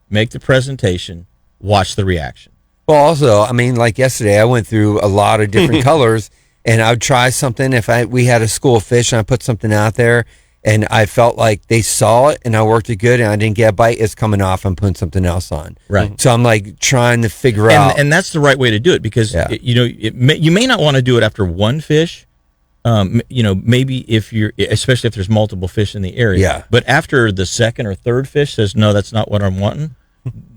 make the presentation, watch the reaction. Well, also, I mean, like yesterday, I went through a lot of different colors, and I would try something. If we had a school of fish and I put something out there, and I felt like they saw it and I worked it good and I didn't get a bite, it's coming off. I'm putting something else on. Right. So I'm like trying to figure out. And that's the right way to do it because, you may not want to do it after one fish. Maybe especially if there's multiple fish in the area. Yeah. But after the second or third fish says, no, that's not what I'm wanting,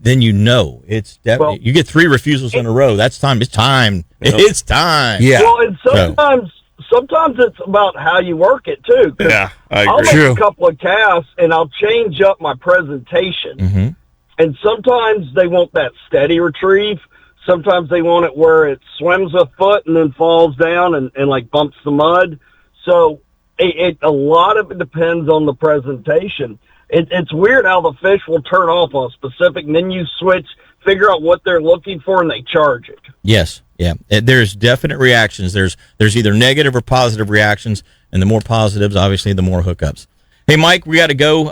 then it's definitely, you get 3 refusals in a row. That's time. It's time. It's time. Yeah. Well, and sometimes it's about how you work it too. 'Cause Yeah, I I'll agree. make a couple of casts and I'll change up my presentation. Mm-hmm. And sometimes they want that steady retrieve. Sometimes they want it where it swims a foot and then falls down and like bumps the mud. So a lot of it depends on the presentation. It's weird how the fish will turn off on a specific, and then you switch, figure out what they're looking for, and they charge it. Yes, yeah. There's definite reactions. There's either negative or positive reactions, and the more positives, obviously, the more hookups. Hey, Mike, we got to go.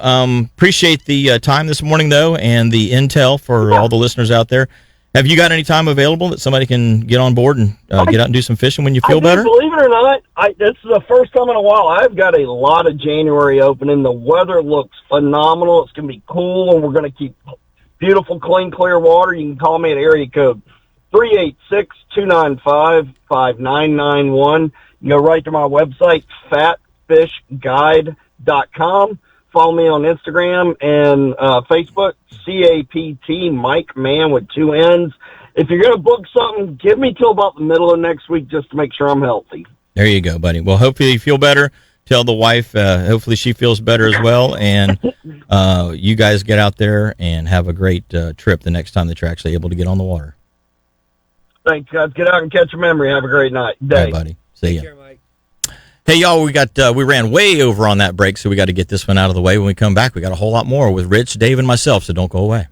Appreciate the time this morning, though, and the intel for all the listeners out there. Have you got any time available that somebody can get on board and get out and do some fishing when you feel better? Believe it or not, this is the first time in a while I've got a lot of January opening. The weather looks phenomenal. It's going to be cool, and we're going to keep beautiful, clean, clear water. You can call me at area code 386-295-5991. You can go right to my website, fatfishguide.com. Follow me on Instagram and Facebook, CAPT, Mike Man with 2 N's. If you're going to book something, give me till about the middle of next week just to make sure I'm healthy. There you go, buddy. Well, hopefully you feel better. Tell the wife, hopefully she feels better as well. And you guys get out there and have a great trip the next time that you're actually able to get on the water. Thanks, guys. Get out and catch a memory. Have a great night. Day. All right, buddy. See ya. Take care, Mike. Hey, y'all, we ran way over on that break, so we got to get this one out of the way. When we come back, we got a whole lot more with Rich, Dave, and myself, so don't go away.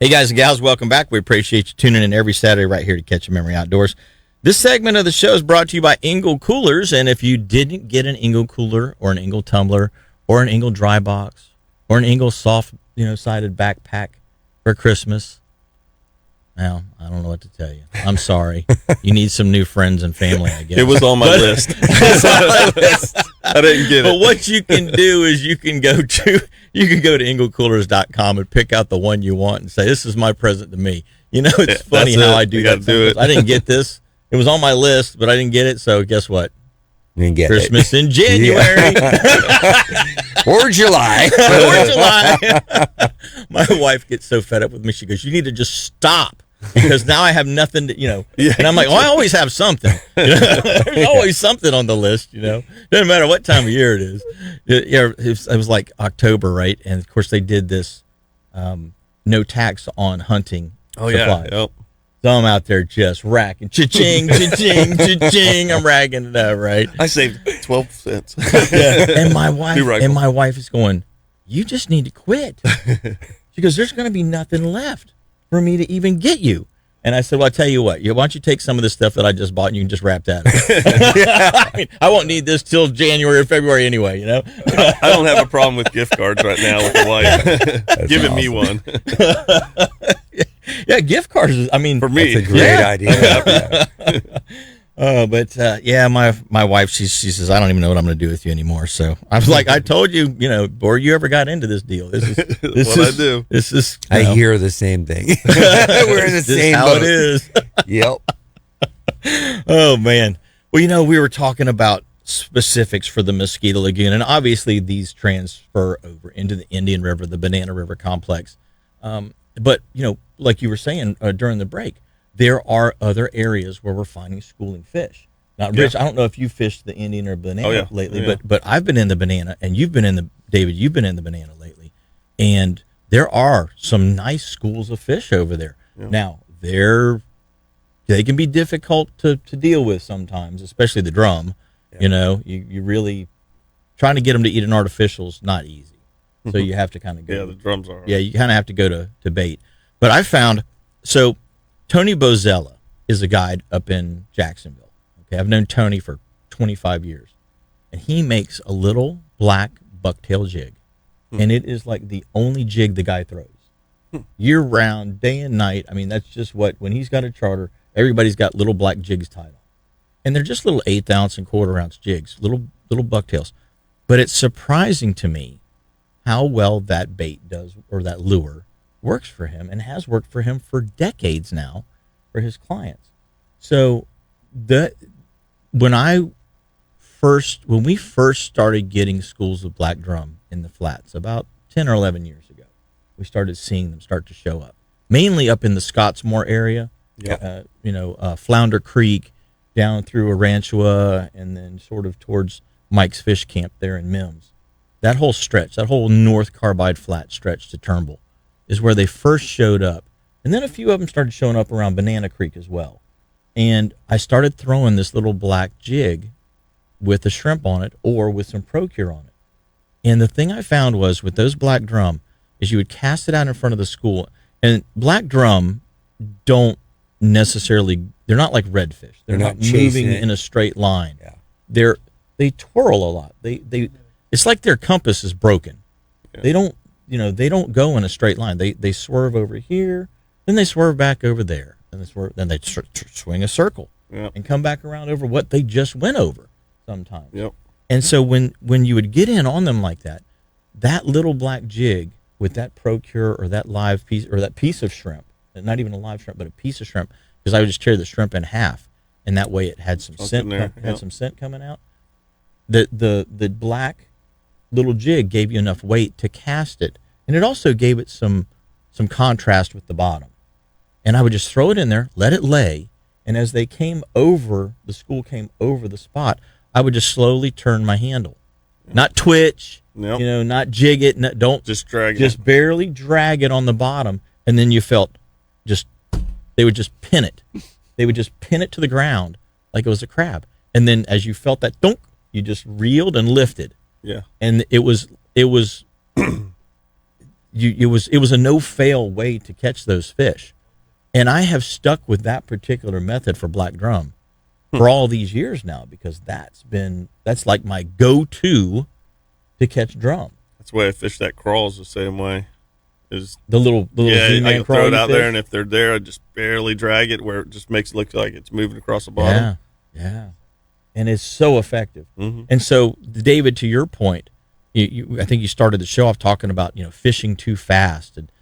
Hey, guys and gals, welcome back. We appreciate you tuning in every Saturday right here to Catch a Memory Outdoors. This segment of the show is brought to you by Engel Coolers, and if you didn't get an Engel cooler or an Engel tumbler or an Engel dry box or an Engel soft, sided backpack for Christmas, well, I don't know what to tell you. I'm sorry. You need some new friends and family, I guess. It was on my list. I didn't get it. But what you can do is you can go to engelcoolers.com and pick out the one you want and say, this is my present to me. It's funny how I do that. Do it. I didn't get this. It was on my list, but I didn't get it. So guess what? You didn't get Christmas in January. Or July. Or July. My wife gets so fed up with me. She goes, you need to just stop. Because now I have nothing to, and I'm like, I always have something. There's always something on the list, Doesn't matter what time of year it is. It was like October, right? And of course they did this no tax on hunting supplies. Yeah. Yep. So I'm out there just racking, cha-ching, cha-ching, cha-ching. I'm ragging it up, right? I saved 12 cents. Yeah. And my wife is going, you just need to quit. She goes, there's going to be nothing left for me to even get you. And I said, well, I'll tell you what, why don't you take some of this stuff that I just bought and you can just wrap that up. I won't need this till January or February anyway, I don't have a problem with gift cards right now with the wife. Giving me one. Yeah, gift cards, for me. That's a great idea. My wife, she says, I don't even know what I'm going to do with you anymore. So I was like, I told you, before you ever got into this deal. This is I do. This is. I hear the same thing. We're in the same how boat. it is. Yep. Oh man. Well, we were talking about specifics for the Mosquito Lagoon, and obviously these transfer over into the Indian River, the Banana River complex. But like you were saying during the break, there are other areas where we're finding schooling fish. Now, Rich, I don't know if you fished the Indian or Banana lately, but I've been in the Banana, and you've been in the Banana lately, and there are some nice schools of fish over there. Yeah. Now, they can be difficult to deal with sometimes, especially the drum. Yeah. You really trying to get them to eat an artificial is not easy. So you have to kind of go. Yeah, the drums are hard. Yeah, you kind of have to go to bait. But I found, Tony Bozella is a guide up in Jacksonville. Okay, I've known Tony for 25 years. And he makes a little black bucktail jig. And it is like the only jig the guy throws. Year round, day and night. That's just when he's got a charter, everybody's got little black jigs tied on. And they're just little 1/8 ounce and 1/4 ounce jigs, little bucktails. But it's surprising to me how well that bait does, or that lure works for him, and has worked for him for decades now for his clients. So when we first started getting schools of black drum in the flats about 10 or 11 years ago, we started seeing them start to show up, mainly up in the Scottsmore area, Flounder Creek, down through Aranchua, and then sort of towards Mike's Fish Camp there in Mims. That whole stretch, that whole North Carbide Flat stretch to Turnbull is where they first showed up. And then a few of them started showing up around Banana Creek as well. And I started throwing this little black jig with a shrimp on it or with some Procure on it. And the thing I found was with those black drum is you would cast it out in front of the school. And black drum don't necessarily, they're not like redfish. They're not moving in a straight line. Yeah. They twirl a lot. It's like their compass is broken. Yeah. They don't go in a straight line. They swerve over here, then they swerve back over there, and then they swing a circle and come back around over what they just went over sometimes. Yep. And so when you would get in on them like that, that little black jig with that Procure or that live piece or that piece of shrimp, not even a live shrimp, but a piece of shrimp, because I would just tear the shrimp in half, and that way it had some some scent coming out. The black little jig gave you enough weight to cast it, and it also gave it some contrast with the bottom. And I would just throw it in there, let it lay, and as they came over, the school came over the spot, I would just slowly turn my handle, not twitch, not jig it, don't just drag it, just barely drag it on the bottom, and then you felt they would just pin it. They would just pin it to the ground like it was a crab, and then as you felt that dunk, you just reeled and lifted. Yeah, and it was it was a no fail way to catch those fish, and I have stuck with that particular method for black drum for all these years now, because that's like my go-to to catch drum. That's the way I fish that crawls the same way. Is the little Z-Man I can crawl throw it out fish? there, and if they're there, I just barely drag it where it just makes it look like it's moving across the bottom. Yeah. And it's so effective. Mm-hmm. And so, David, to your point, I think you started the show off talking about fishing too fast, and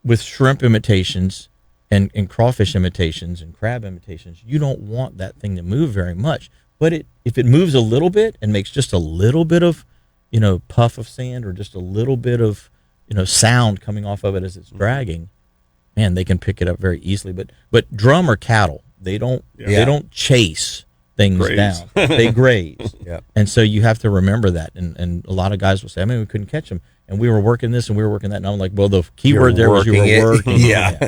with shrimp imitations and crawfish imitations and crab imitations, you don't want that thing to move very much. But if it moves a little bit and makes just a little bit of puff of sand or just a little bit of sound coming off of it as it's dragging, man, they can pick it up very easily. But drum are cattle; they don't chase things down. They graze. And so you have to remember that. And a lot of guys will say, we couldn't catch them, and we were working this and we were working that. And I'm like, well, the key word there was you were working.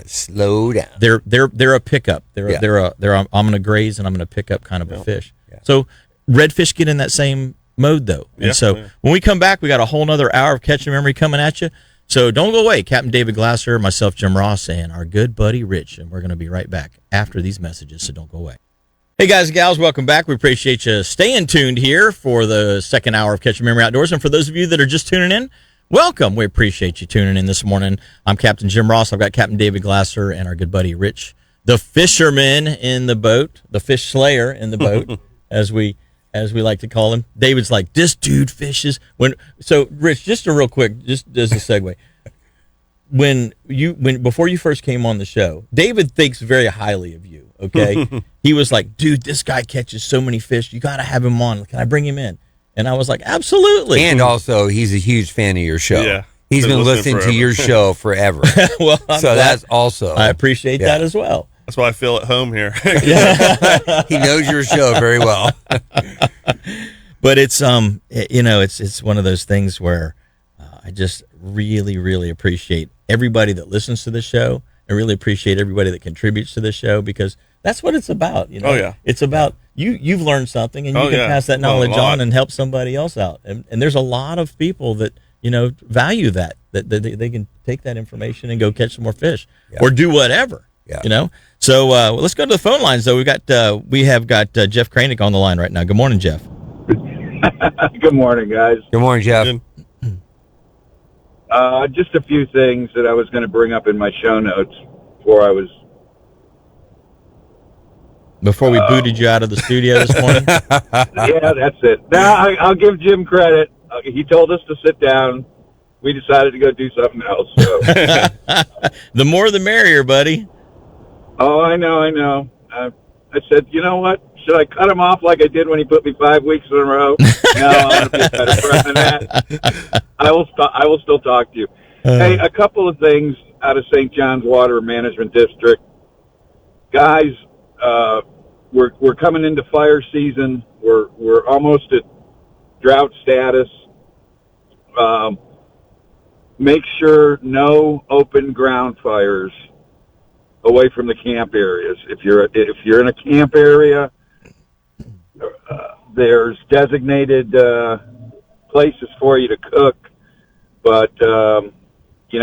Slow down. They're a pickup. I'm going to graze and I'm going to pick up kind of a fish. So redfish get in that same mode though. And when we come back, we got a whole nother hour of catching memory coming at you. So don't go away. Captain David Glasser, myself, Jim Ross, and our good buddy Rich, and we're going to be right back after these messages. So don't go away. Hey guys and gals, welcome back. We appreciate you staying tuned here for the second hour of Catching Memory Outdoors. And for those of you that are just tuning in, welcome. We appreciate you tuning in this morning. I'm Captain Jim Ross. I've got Captain David Glasser and our good buddy Rich, the fisherman in the boat, the fish slayer in the boat, as we like to call him. David's like, this dude fishes. So Rich, just a real quick, just as a segue. Before you first came on the show, David thinks very highly of you. Okay. He was like, dude, this guy catches so many fish. You got to have him on. Can I bring him in? And I was like, absolutely. And also, he's a huge fan of your show. Yeah. He's been listening to your show forever. Well, that's also. I appreciate that as well. That's why I feel at home here. He knows your show very well. But it's it's one of those things where I just really, really appreciate everybody that listens to the show. I really appreciate everybody that contributes to the show, because that's what it's about. Oh yeah, it's about you've learned something, and you can pass that knowledge on and help somebody else out. And there's a lot of people that value that they can take that information and go catch some more fish or do whatever. So let's go to the phone lines though. We have got Jeff Kranick on the line right now. Good morning, Jeff. Good morning, guys. Good morning, Jeff. Just a few things that I was going to bring up in my show notes before we booted you out of the studio this morning. Yeah, that's it. Now I'll give Jim credit. He told us to sit down. We decided to go do something else. So. The more the merrier, buddy. Oh, I know. I said, you know what? Should I cut him off like I did when he put me 5 weeks in a row? No, I'm going to be better than that. I will still talk to you. Hey, a couple of things out of St. John's Water Management District. Guys, we're coming into fire season. We're almost at drought status. Make sure no open ground fires away from the camp areas. If you're in a camp area, there's designated places for you to cook, but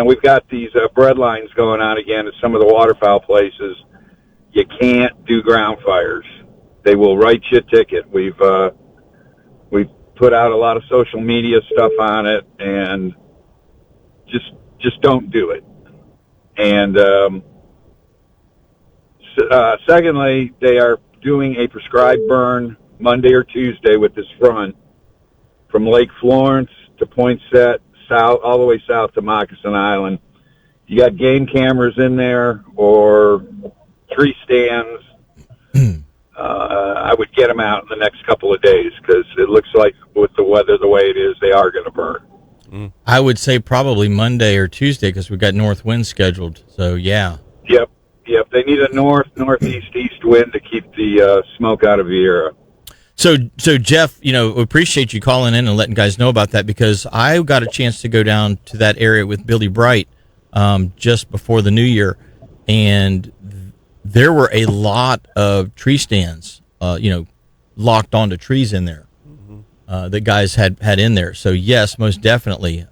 we've got these bread lines going on again at some of the waterfowl places. You can't do ground fires. They will write you a ticket. We've put out a lot of social media stuff on it, and just don't do it. And secondly, they are doing a prescribed burn Monday or Tuesday with this front from Lake Florence to Poinsett, south, all the way south to Moccasin Island. You got game cameras in there or tree stands. I would get them out in the next couple of days because it looks like with the weather the way it is, they are going to burn. I would say probably Monday or Tuesday because we got north wind scheduled. So, yeah. Yep. They need a northeast, east wind to keep the smoke out of Vieira. So Jeff, appreciate you calling in and letting guys know about that because I got a chance to go down to that area with Billy Bright just before the new year, and there were a lot of tree stands, locked onto trees in there that guys had in there. So yes, most definitely,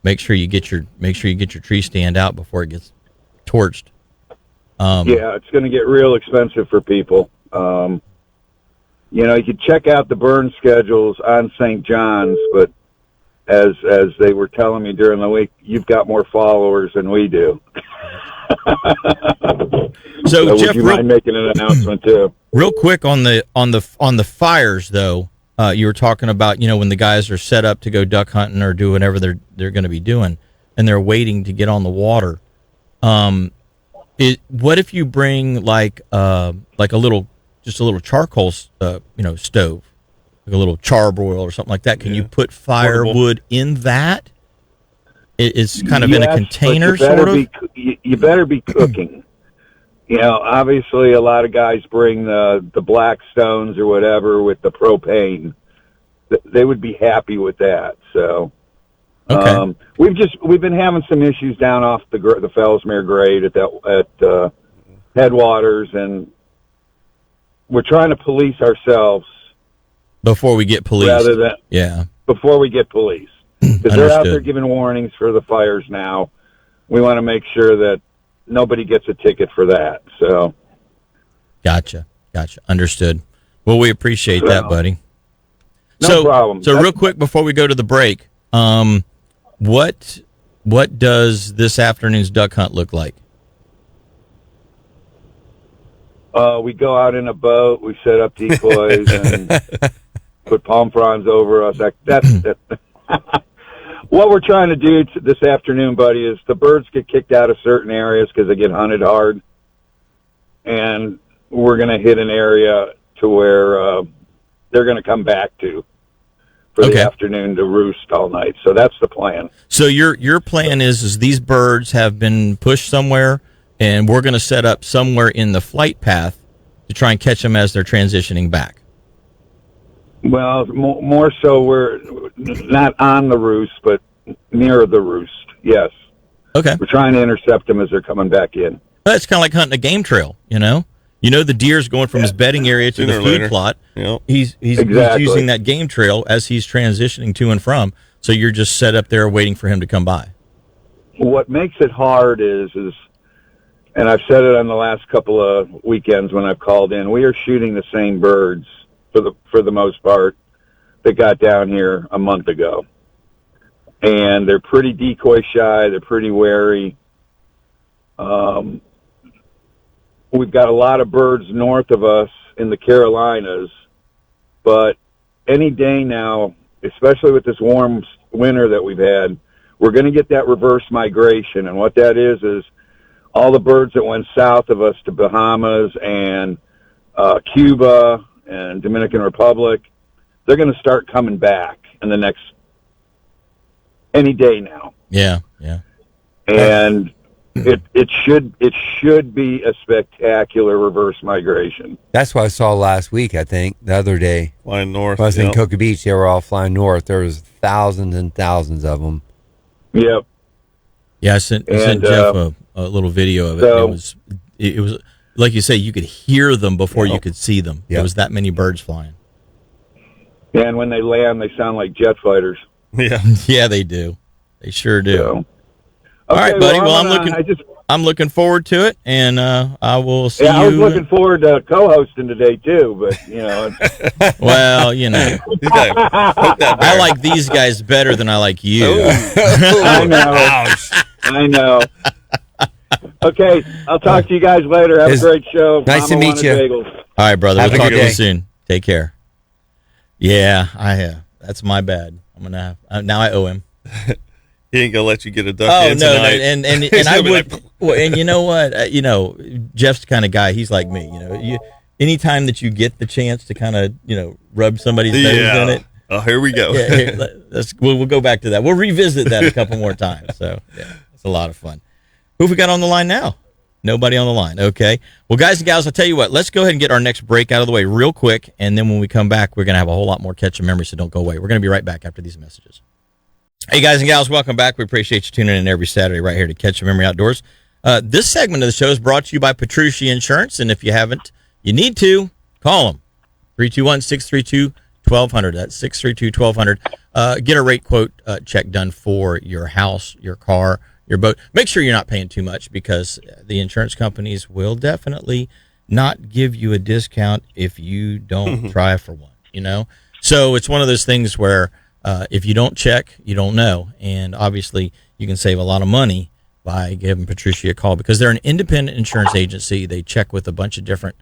make sure you get your tree stand out before it gets torched. It's going to get real expensive for people. You could check out the burn schedules on St. John's, but as they were telling me during the week, you've got more followers than we do. So Jeff, would you mind making an announcement too? Real quick on the fires though, you were talking about when the guys are set up to go duck hunting or do whatever they're going to be doing, and they're waiting to get on the water. What if you bring like a little charcoal stove, like a little charbroil or something like that? Can you put firewood in that? It's kind of in a container, sort of. You better be cooking. Obviously, a lot of guys bring the black stones or whatever with the propane. They would be happy with that. So, okay. We've been having some issues down off the Fellsmere Grade at Headwaters, and we're trying to police ourselves before we get policed. Before we get policed. Because they're out there giving warnings for the fires now. We want to make sure that nobody gets a ticket for that. So, Gotcha. Understood. Well, we appreciate that, buddy. No problem. So real quick before we go to the break, what does this afternoon's duck hunt look like? We go out in a boat. We set up decoys and put palm fronds over us. That's what we're trying to do this afternoon, buddy, is the birds get kicked out of certain areas because they get hunted hard. And we're going to hit an area to where they're going to come back to for the afternoon to roost all night. So that's the plan. So your plan is these birds have been pushed somewhere, and we're going to set up somewhere in the flight path to try and catch them as they're transitioning back. Well, more so we're not on the roost, but near the roost, yes. Okay. We're trying to intercept them as they're coming back in. That's kind of like hunting a game trail, the deer's going from his bedding area to the food plot. Yep. He's using that game trail as he's transitioning to and from, so you're just set up there waiting for him to come by. What makes it hard is and I've said it on the last couple of weekends when I've called in, we are shooting the same birds for the most part that got down here a month ago. And they're pretty decoy shy. They're pretty wary. We've got a lot of birds north of us in the Carolinas, but any day now, especially with this warm winter that we've had, we're going to get that reverse migration. And what that is all the birds that went south of us to Bahamas and Cuba and Dominican Republic, they're going to start coming back in the next any day now. Yeah. And it should be a spectacular reverse migration. That's what I saw last week, I think, the other day. Flying north. When I was in Cocoa Beach, they were all flying north. There was thousands and thousands of them. Yep. Yeah, I sent Jeff little video of it. So- It was like you say, you could hear them before you could see them. Yep. There was that many birds flying. Yeah, and when they land, they sound like jet fighters. Yeah. Yeah, they do. They sure do. So. All right, buddy. Well, I just I'm looking forward to it, and I will see I was you. looking forward to co-hosting today too, but you know, Well, you know, He's got poke that I bear. like these guys better than I like you. I know, I know. Okay, I'll talk to you guys later. Have a great show. Nice to Mama meet wanted you. bagels. All right, brother. Have We'll a talk good to you day. soon. Take care. Yeah, that's my bad. I'm gonna now I owe him. He ain't gonna let you get a duck Oh in no, tonight. and He's I gonna be would. like, Well, and you know what? Jeff's the kind of guy. He's like me. Anytime that you get the chance to kind of rub somebody's nose in it. Oh, here we go. Yeah, we'll go back to that. We'll revisit that a couple more times. So yeah, it's a lot of fun. Who have we got on the line now? Nobody on the line. Okay. Well, guys and gals, I'll tell you what. Let's go ahead and get our next break out of the way real quick, and then when we come back, we're going to have a whole lot more catch and memory. So don't go away. We're going to be right back after these messages. Hey, guys and gals, welcome back. We appreciate you tuning in every Saturday right here to Catch a Memory Outdoors. This segment of the show is brought to you by Petrucci Insurance, and if you haven't, you need to call them. 321-632-1200. That's 632-1200. Get a rate quote check done for your house, your car, your boat. Make sure you're not paying too much, because the insurance companies will definitely not give you a discount if you don't try for one, So it's one of those things where if you don't check, you don't know. And obviously you can save a lot of money by giving Petrucci a call, because they're an independent insurance agency. They check with a bunch of different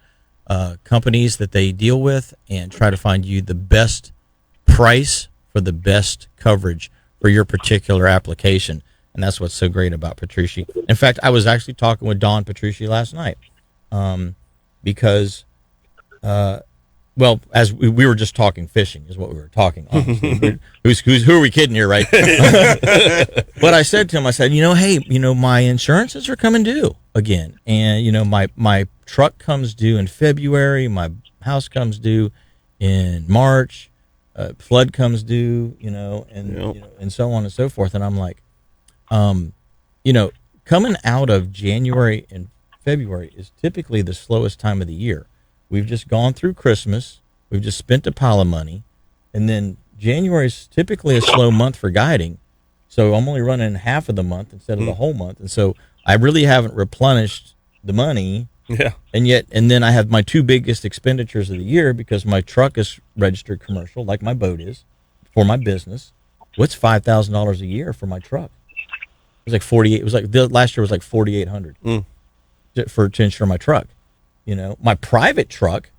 companies that they deal with and try to find you the best price for the best coverage for your particular application. And that's what's so great about Petrucci. In fact, I was actually talking with Don Petrucci last night because, as we were just talking fishing is what we were talking, honestly. Who are we kidding here, right? But I said to him, hey, my insurances are coming due again. And, my truck comes due in February. My house comes due in March. Flood comes due, and so on and so forth. And I'm like, coming out of January and February is typically the slowest time of the year. We've just gone through Christmas. We've just spent a pile of money. And then January is typically a slow month for guiding. So I'm only running half of the month instead of the whole month. And so I really haven't replenished the money. Yeah. And then I have my two biggest expenditures of the year, because my truck is registered commercial, like my boat is, for my business. What's $5,000 a year for my truck? It was like 48. It was like last year was like 4,800 to insure my truck. My private truck,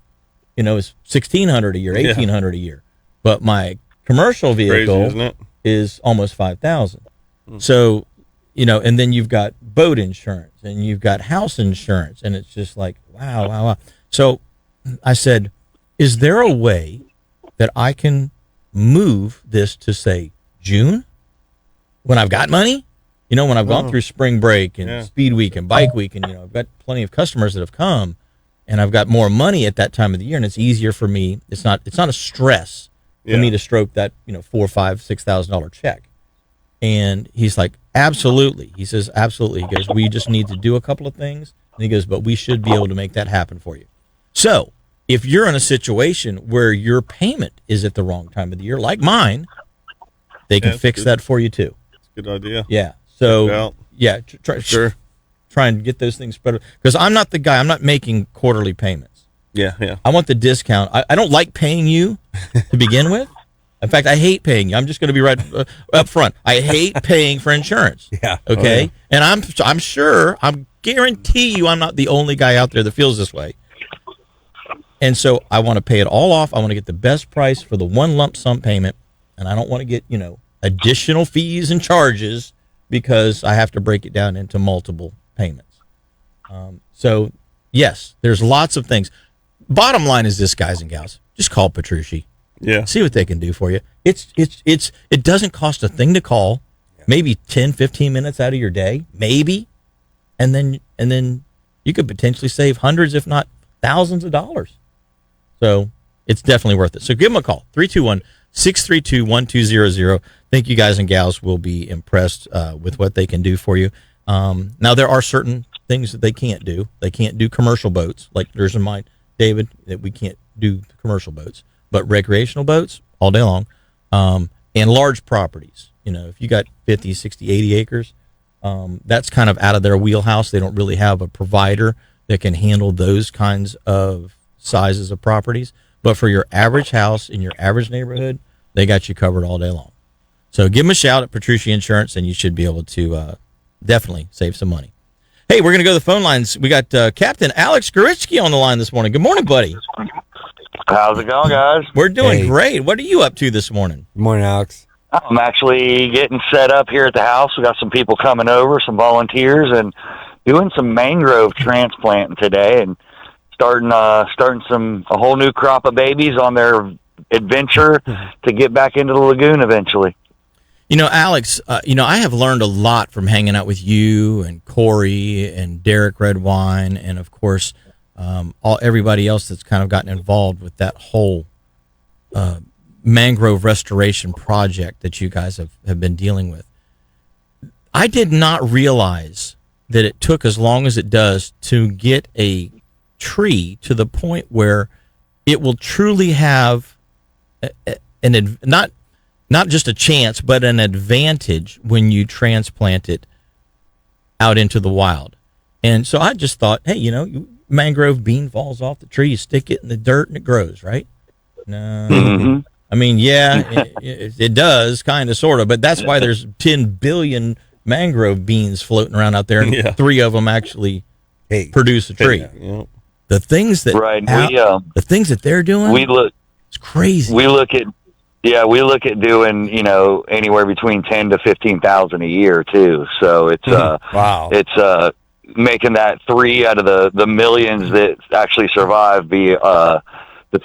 is 1,600 a year, 1,800 a year, but my commercial vehicle Crazy, isn't it? is almost 5,000. So, and then you've got boat insurance and you've got house insurance, and it's just like wow. So I said, is there a way that I can move this to say June, when I've got money? When I've gone through spring break and speed week and bike week, and I've got plenty of customers that have come, and I've got more money at that time of the year, and it's easier for me. It's not a stress for me to stroke that $4,000, $5,000, $6,000 check. And he's like, absolutely. He says, absolutely. He goes, we just need to do a couple of things. And he goes, but we should be able to make that happen for you. So if you're in a situation where your payment is at the wrong time of the year, like mine, they can fix good. that for you too. Good idea. Yeah. So Well, try and get those things better, because I'm not the guy. I'm not making quarterly payments. Yeah. I want the discount. I don't like paying you to begin with. In fact, I hate paying you. I'm just going to be right up front. I hate paying for insurance. Yeah. Okay. And I'm sure, I'm guarantee you, I'm not the only guy out there that feels this way. And so I want to pay it all off. I want to get the best price for the one lump sum payment, and I don't want to get additional fees and charges, because I have to break it down into multiple payments. So yes, there's lots of things. Bottom line is this, guys and gals, just call Petrucci. Yeah. See what they can do for you. It doesn't cost a thing to call. Maybe 10, 15 minutes out of your day, maybe. And then you could potentially save hundreds, if not thousands of dollars. So it's definitely worth it. So give them a call, 321-632-1200. I think you guys and gals will be impressed with what they can do for you. Now there are certain things that they can't do. They can't do commercial boats, like there's in mine, David, that we can't do commercial boats, but recreational boats all day long, and large properties. If you got 50, 60, 80 acres, that's kind of out of their wheelhouse. They don't really have a provider that can handle those kinds of sizes of properties. But for your average house in your average neighborhood, they got you covered all day long. So give them a shout at Petrucci Insurance, and you should be able to definitely save some money. Hey, we're going to go to the phone lines. We got Captain Alex Goritzky on the line this morning. Good morning, buddy. How's it going, guys? We're doing great. What are you up to this morning? Good morning, Alex. I'm actually getting set up here at the house. We got some people coming over, some volunteers, and doing some mangrove transplanting today, and starting a whole new crop of babies on their adventure to get back into the lagoon eventually. Alex, I have learned a lot from hanging out with you and Corey and Derek Redwine, and of course, everybody else that's kind of gotten involved with that whole mangrove restoration project that you guys have been dealing with. I did not realize that it took as long as it does to get a tree to the point where it will truly have not just a chance, but an advantage when you transplant it out into the wild. And so I just thought, hey, mangrove bean falls off the tree, you stick it in the dirt and it grows, right? No. Mm-hmm. I mean, yeah, it does, kind of, sort of, but that's why there's 10 billion mangrove beans floating around out there, and 3 of them actually produce a tree. Yeah. The things that the things that they're doing, it's crazy. We look at doing anywhere between 10 to 15,000 a year too. So it's wow. It's making that 3 out of the millions that actually survive be the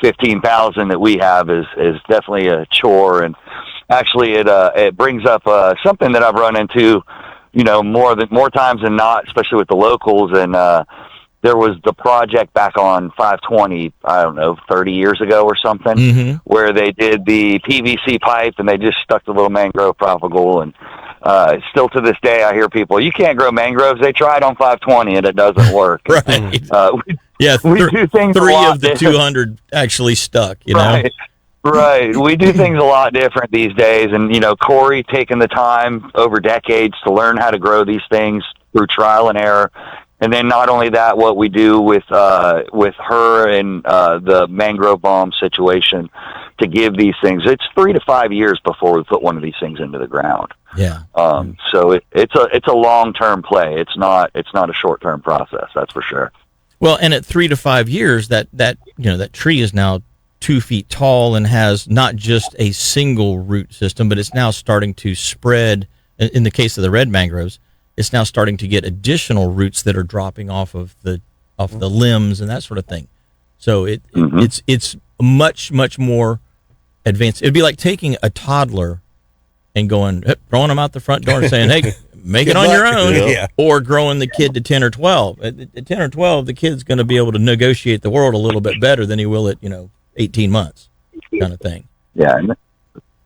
15,000 that we have is definitely a chore. And actually it brings up something that I've run into more times than not, especially with the locals. And there was the project back on 520, I don't know, 30 years ago or something, where they did the PVC pipe and they just stuck the little mangrove propagal. And still to this day, I hear people, you can't grow mangroves. They tried on 520 and it doesn't work. Right. We do things 3 of the 200 actually stuck, Right. Right. We do things a lot different these days. And, Corey taking the time over decades to learn how to grow these things through trial and error. And then not only that, what we do with her and the mangrove bomb situation to give these things, it's 3 to 5 years before we put one of these things into the ground. Yeah. So it's a long-term play. It's not a short-term process. That's for sure. Well, and at 3 to 5 years, that tree is now 2 feet tall and has not just a single root system, but it's now starting to spread. In the case of the red mangroves, it's now starting to get additional roots that are dropping off of the limbs and that sort of thing. So it's much, much more advanced. It'd be like taking a toddler and throwing them out the front door and saying, hey, make it on your own, or growing the kid to 10 or 12. At 10 or 12, the kid's going to be able to negotiate the world a little bit better than he will at 18 months, kind of thing. Yeah, and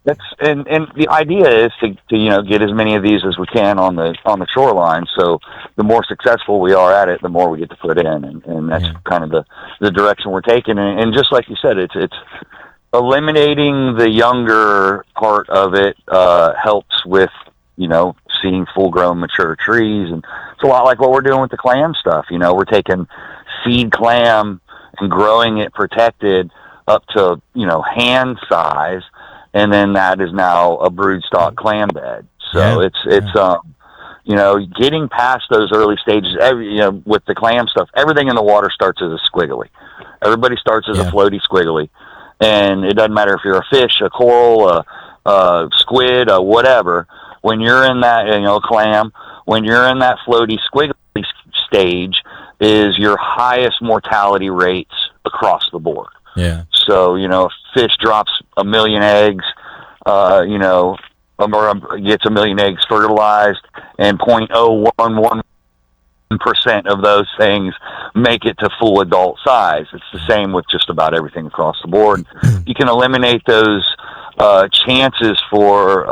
the idea is to get as many of these as we can on the shoreline. So the more successful we are at it, the more we get to put in, and that's kind of the direction we're taking. And just like you said, it's eliminating the younger part of it helps with seeing full-grown mature trees. And it's a lot like what we're doing with the clam stuff. We're taking seed clam and growing it protected up to hand size, and then that is now a broodstock clam bed. So it's getting past those early stages. With the clam stuff, everything in the water starts as a squiggly. Everybody starts as a floaty squiggly, and it doesn't matter if you're a fish, a coral, a squid, whatever. When you're in that, clam, when you're in that floaty squiggly stage, is your highest mortality rates across the board. Yeah. So, if fish drops 1 million eggs, or gets 1 million eggs fertilized, and 0.011% of those things make it to full adult size. It's the same with just about everything across the board. You can eliminate those chances for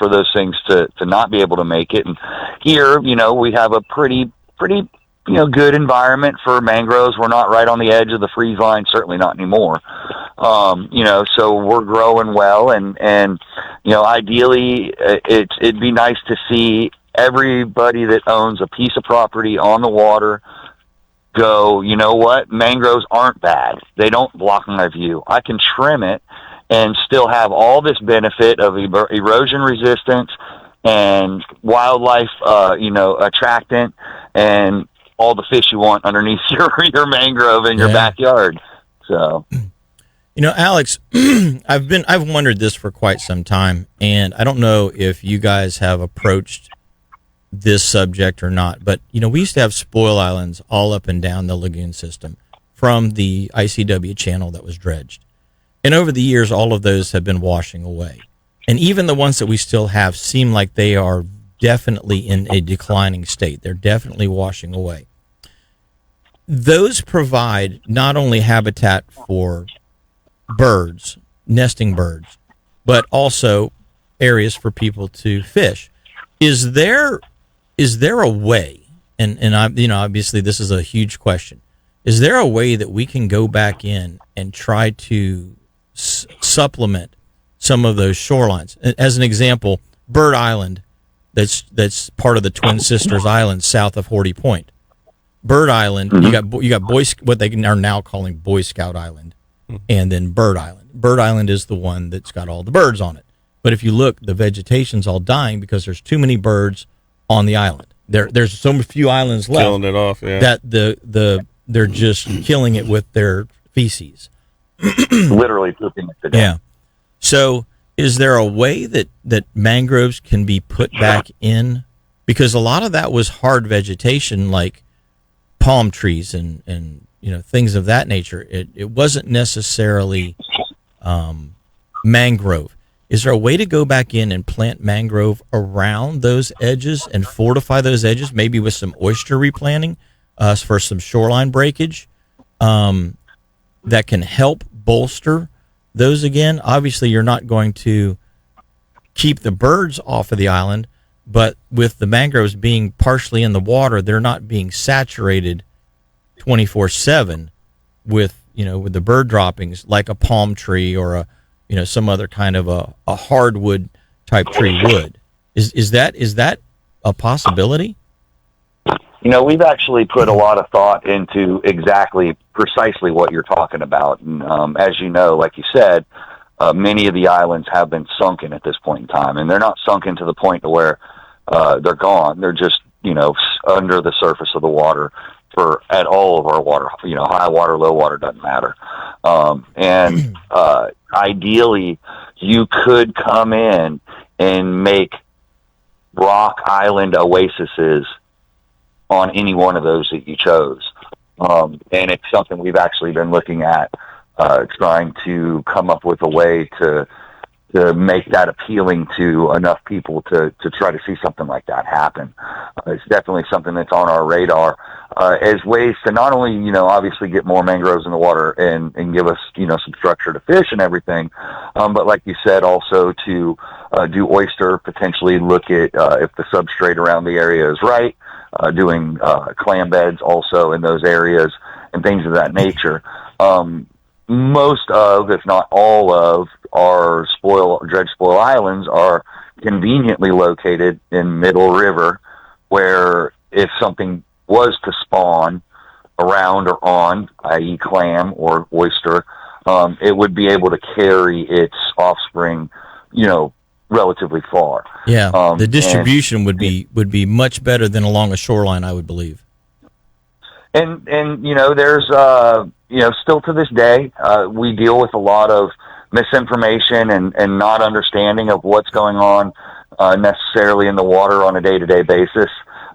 those things to not be able to make it. And here, we have a pretty, good environment for mangroves. We're not right on the edge of the freeze line, certainly not anymore. So we're growing well, and ideally, it'd be nice to see everybody that owns a piece of property on the water go, you know what, mangroves aren't bad. They don't block my view. I can trim it and still have all this benefit of erosion resistance and wildlife, attractant, and all the fish you want underneath your mangrove in your backyard. So, Alex, I've wondered this for quite some time, and I don't know if you guys have approached this subject or not, but we used to have spoil islands all up and down the lagoon system from the ICW channel that was dredged. And over the years, all of those have been washing away. And even the ones that we still have seem like they are definitely in a declining state. They're definitely washing away. Those provide not only habitat for birds, nesting birds, but also areas for people to fish. Is there a way, and obviously this is a huge question, is there a way that we can go back in and try to supplement some of those shorelines? As an example, Bird Island, that's part of the Twin Sisters Islands south of Horty Point. Bird Island, you got what they are now calling Boy Scout Island, and then Bird Island. Bird Island is the one that's got all the birds on it. But if you look, the vegetation's all dying because there's too many birds on the island. There's so few islands left, killing it off, that they're just killing it with their feces. Literally pooping it to death. Yeah. So is there a way that mangroves can be put back in? Because a lot of that was hard vegetation like palm trees and things of that nature. It wasn't necessarily mangrove. Is there a way to go back in and plant mangrove around those edges and fortify those edges, maybe with some oyster replanting for some shoreline breakage that can help bolster those again? Obviously, you're not going to keep the birds off of the island, but with the mangroves being partially in the water, they're not being saturated 24/7 with the bird droppings like a palm tree or some other kind of a hardwood type tree would. Is that a possibility? We've actually put a lot of thought into precisely what you're talking about. And as you know, like you said, many of the islands have been sunken at this point in time, and they're not sunken to the point to where they're gone. They're just, under the surface of the water at all of our water, high water, low water, doesn't matter. And ideally, you could come in and make rock island oases on any one of those that you chose. And it's something we've actually been looking at, trying to come up with a way to make that appealing to enough people to try to see something like that happen. It's definitely something that's on our radar, as ways to not only, obviously get more mangroves in the water and give us, some structure to fish and everything, but like you said, also to do oyster, potentially look at if the substrate around the area is right, doing clam beds also in those areas and things of that nature. Most of, if not all of, our dredge spoil islands are conveniently located in Middle River, where if something was to spawn around or on, i.e. clam or oyster, it would be able to carry its offspring, relatively far. Yeah, the distribution would be much better than along a shoreline, I would believe. And there's still to this day, we deal with a lot of misinformation and not understanding of what's going on necessarily in the water on a day-to-day basis.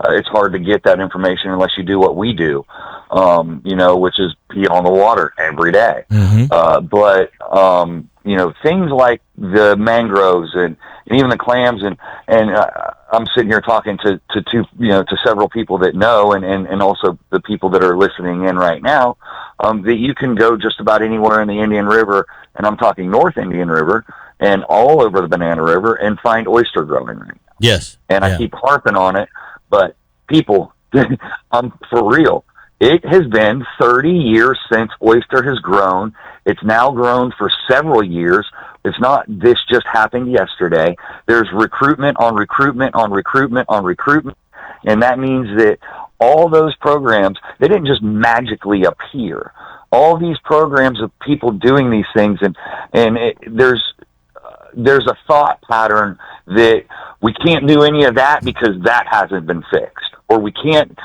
It's hard to get that information unless you do what we do, which is be on the water every day. Mm-hmm. But things like the mangroves and even the clams and I'm sitting here talking to several people that know and also the people that are listening in right now, that you can go just about anywhere in the Indian River, and I'm talking North Indian River and all over the Banana River, and find oyster growing right now. Yes. And I keep harping on it, But people, for real, it has been 30 years since oyster has grown. It's now grown for several years. It's not this just happened yesterday. There's recruitment on recruitment on recruitment on recruitment. And that means that all those programs, they didn't just magically appear. All these programs of people doing these things, there's a thought pattern that we can't do any of that because that hasn't been fixed, or we can't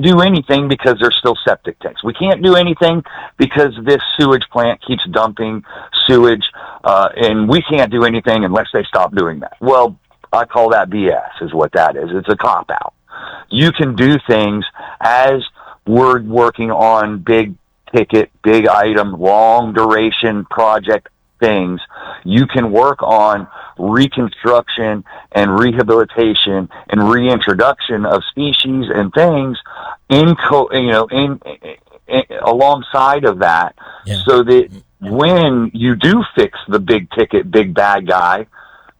do anything because there's still septic tanks. We can't do anything because this sewage plant keeps dumping sewage, and we can't do anything unless they stop doing that. Well, I call that BS, is what that is. It's a cop-out. You can do things as we're working on big ticket, big item, long duration project things. You can work on reconstruction and rehabilitation and reintroduction of species and things alongside of that, so that when you do fix the big ticket, big bad guy,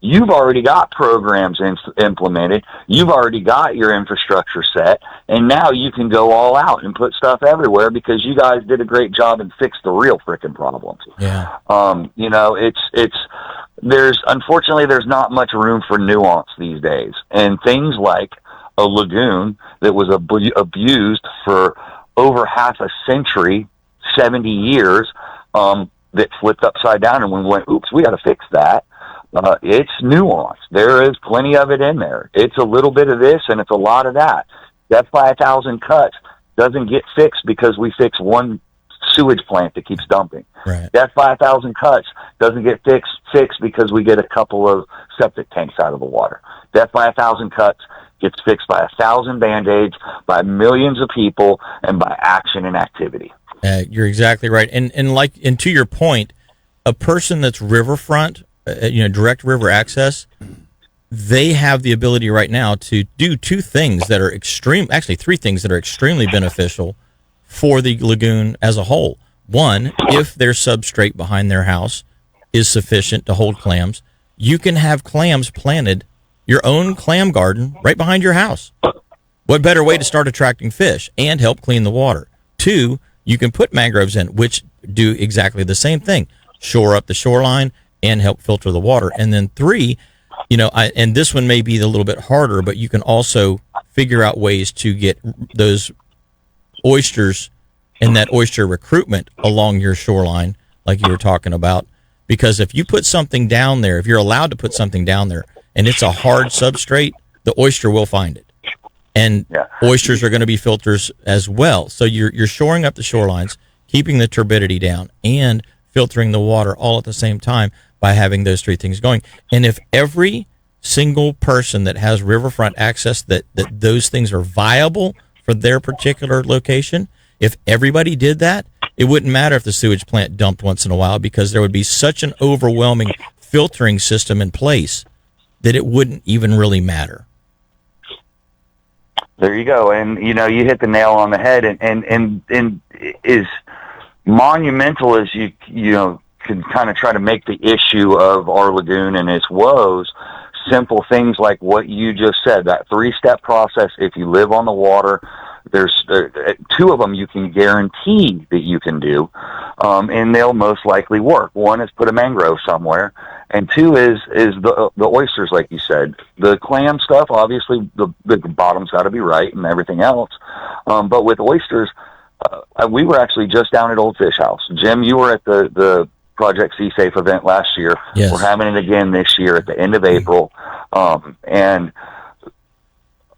you've already got programs implemented. You've already got your infrastructure set, and now you can go all out and put stuff everywhere because you guys did a great job and fixed the real freaking problems. Yeah. Unfortunately, there's not much room for nuance these days, and things like a lagoon that was abused for over half a century, 70 years, that flipped upside down, and we went, oops, we got to fix that. It's nuanced. There is plenty of it in there. It's a little bit of this and it's a lot of that. Death by 1,000 cuts doesn't get fixed because we fix one sewage plant that keeps dumping. Right. Death by 1,000 cuts doesn't get fixed because we get a couple of septic tanks out of the water. Death by 1,000 cuts gets fixed by 1,000 Band-Aids, by millions of people, and by action and activity. You're exactly right. And to your point, a person that's riverfront, direct river access, they have the ability right now to do three things that are extremely beneficial for the lagoon as a whole. One, if their substrate behind their house is sufficient to hold clams, you can have clams planted, your own clam garden right behind your house. What better way to start attracting fish and help clean the water? Two, you can put mangroves in, which do exactly the same thing, shore up the shoreline and help filter the water. And then three, and this one may be a little bit harder, but you can also figure out ways to get those oysters and that oyster recruitment along your shoreline, like you were talking about. Because if you put something down there, if you're allowed to put something down there, and it's a hard substrate, the oyster will find it. And oysters are going to be filters as well. So you're shoring up the shorelines, keeping the turbidity down, and filtering the water all at the same time by having those three things going. And if every single person that has riverfront access, that those things are viable for their particular location, if everybody did that, it wouldn't matter if the sewage plant dumped once in a while, because there would be such an overwhelming filtering system in place that it wouldn't even really matter. There you go. And, you hit the nail on the head, and is monumental as you can kind of try to make the issue of our lagoon and its woes. Simple things like what you just said, that 3-step process. If you live on the water, there's 2 of them you can guarantee that you can do, and they'll most likely work. One is put a mangrove somewhere, and 2 is the oysters, like you said. The clam stuff, obviously, the bottom's got to be right and everything else. But with oysters, we were actually just down at Old Fish House. Jim, you were at the Project Sea Safe event last year. Yes. We're having it again this year at the end of April. And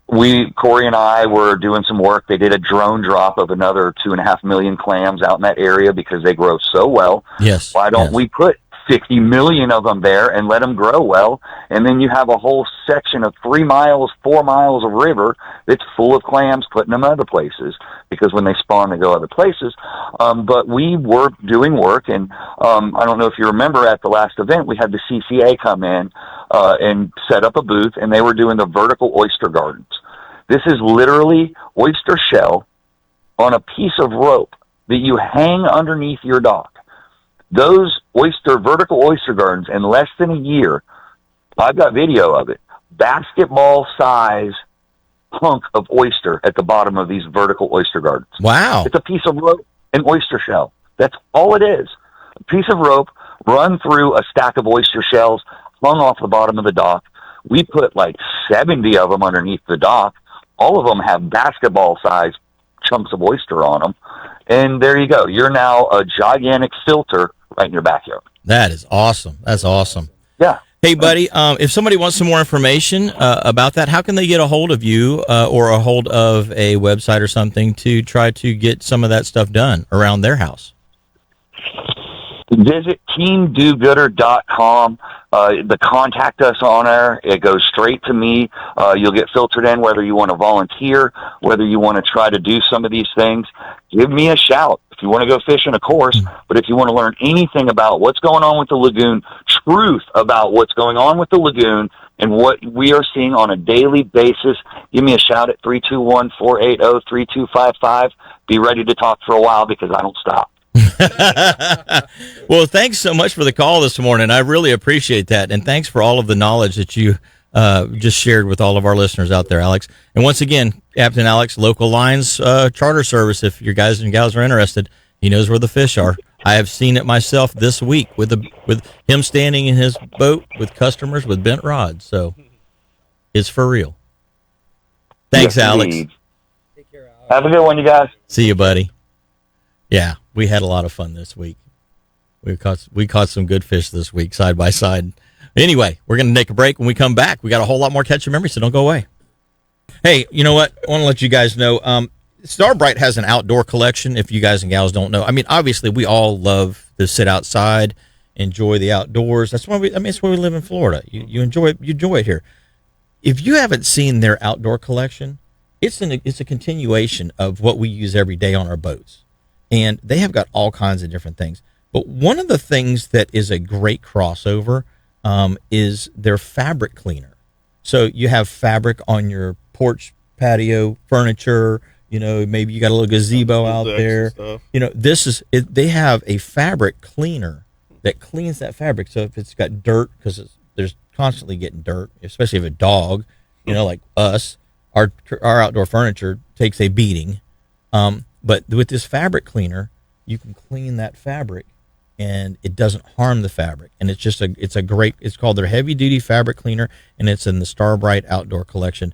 Corey and I were doing some work. They did a drone drop of another 2.5 million clams out in that area because they grow so well. Yes. Why don't we put 50 million of them there and let them grow well? And then you have a whole section of 3 miles, 4 miles of river that's full of clams, putting them other places, because when they spawn, they go other places. But we were doing work, and I don't know if you remember at the last event, we had the CCA come in and set up a booth, and they were doing the vertical oyster gardens. This is literally oyster shell on a piece of rope that you hang underneath your dock. Those vertical oyster gardens, in less than a year, I've got video of it, basketball size hunk of oyster at the bottom of these vertical oyster gardens. Wow. It's a piece of rope and oyster shell. That's all it is. A piece of rope run through a stack of oyster shells hung off the bottom of the dock. We put like 70 of them underneath the dock. All of them have basketball-sized chunks of oyster on them. And there you go. You're now a gigantic filter right in your backyard. That is awesome. That's awesome. Yeah. Hey, buddy, if somebody wants some more information about that, how can they get a hold of you or a hold of a website or something to try to get some of that stuff done around their house? Visit teamdogooder.com. The contact us on there, it goes straight to me. You'll get filtered in whether you want to volunteer, whether you want to try to do some of these things. Give me a shout. If you want to go fishing, of course, but if you want to learn anything about what's going on with the lagoon, truth about what's going on with the lagoon and what we are seeing on a daily basis, give me a shout at 321-480-3255. Be ready to talk for a while because I don't stop. Well, thanks so much for the call this morning. I really appreciate that. And thanks for all of the knowledge that you just shared with all of our listeners out there, Alex. And once again, Captain Alex, Local Lines Charter Service, if your guys and gals are interested, he knows where the fish are. I have seen it myself this week with him standing in his boat with customers with bent rods. So it's for real. Thanks, Yes, Alex. indeed. Have a good one, you guys. See you, buddy. Yeah, we had a lot of fun this week. We caught some good fish this week, side by side. Anyway, we're going to take a break. When we come back, we got a whole lot more Catch Your Memory, so don't go away. Hey, you know what? I want to let you guys know, Starbright has an outdoor collection, if you guys and gals don't know. I mean, obviously, we all love to sit outside, enjoy the outdoors. That's why it's where we live in Florida. You enjoy it here. If you haven't seen their outdoor collection, it's a continuation of what we use every day on our boats. And they have got all kinds of different things. But one of the things that is a great crossover is their fabric cleaner. So you have fabric on your porch, patio, furniture. You know, maybe you got a little gazebo out there. You know, they have a fabric cleaner that cleans that fabric. So if it's got dirt, because there's constantly getting dirt, especially if a dog, you know, like us, our outdoor furniture takes a beating. But with this fabric cleaner, you can clean that fabric, and it doesn't harm the fabric. And it's called their heavy duty fabric cleaner, and it's in the Starbright Outdoor Collection.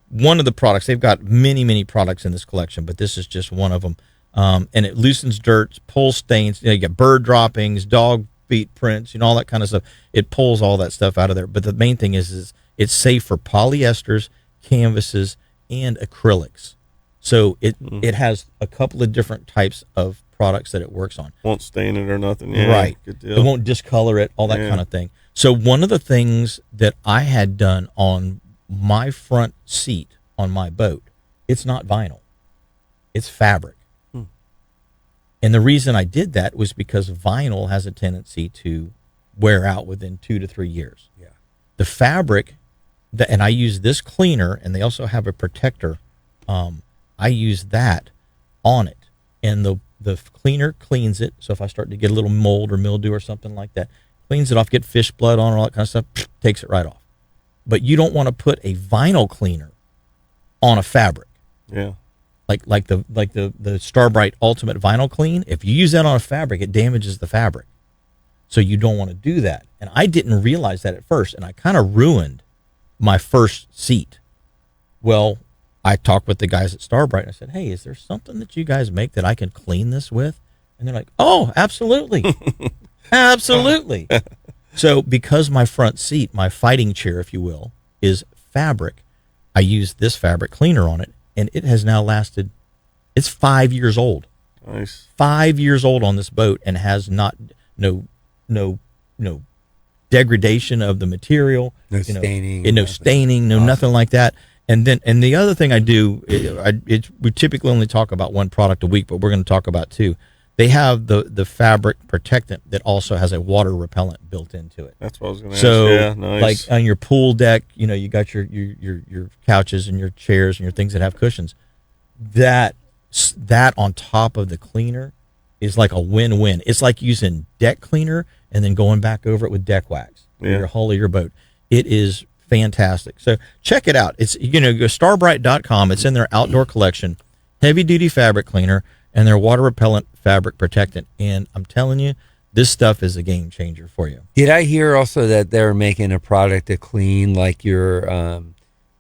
One of the products, they've got many, many products in this collection, but this is just one of them. And it loosens dirt, pulls stains. You get bird droppings, dog feet prints, all that kind of stuff. It pulls all that stuff out of there. But the main thing is it's safe for polyesters, canvases, and acrylics. So it has a couple of different types of products that it works on. Won't stain it or nothing. Yeah, right. Good deal. It won't discolor it, all that kind of thing. So one of the things that I had done on my front seat on my boat, it's not vinyl. It's fabric. And the reason I did that was because vinyl has a tendency to wear out within 2 to 3 years. Yeah. The fabric, and I use this cleaner, and they also have a protector. I use that on it, and the cleaner cleans it. So if I start to get a little mold or mildew or something like that, cleans it off, get fish blood on, all that kind of stuff, takes it right off. But you don't want to put a vinyl cleaner on a fabric. Yeah. Like the Starbright Ultimate Vinyl Clean. If you use that on a fabric, it damages the fabric. So you don't want to do that. And I didn't realize that at first, and I kind of ruined my first seat. Well, I talked with the guys at Starbright, and I said, hey, is there something that you guys make that I can clean this with? And they're like, oh, absolutely. Absolutely. So because my front seat, my fighting chair, if you will, is fabric, I used this fabric cleaner on it, and it has now lasted, it's 5 years old. Nice. 5 years old on this boat, and has no degradation of the material. No staining. No staining, no nothing like that. And the other thing I do, we typically only talk about one product a week, but we're going to talk about two. They have the fabric protectant that also has a water repellent built into it. That's what I was going to So, ask. Yeah, nice. like on your pool deck, you got your couches and your chairs and your things that have cushions. That on top of the cleaner is like a win-win. It's like using deck cleaner and then going back over it with deck wax for your hull of your boat. It is fantastic. So check it out. It's, go starbright.com. It's in their outdoor collection, heavy duty fabric cleaner and their water repellent fabric protectant. And I'm telling you, this stuff is a game changer for you. Did I hear also that they're making a product to clean like your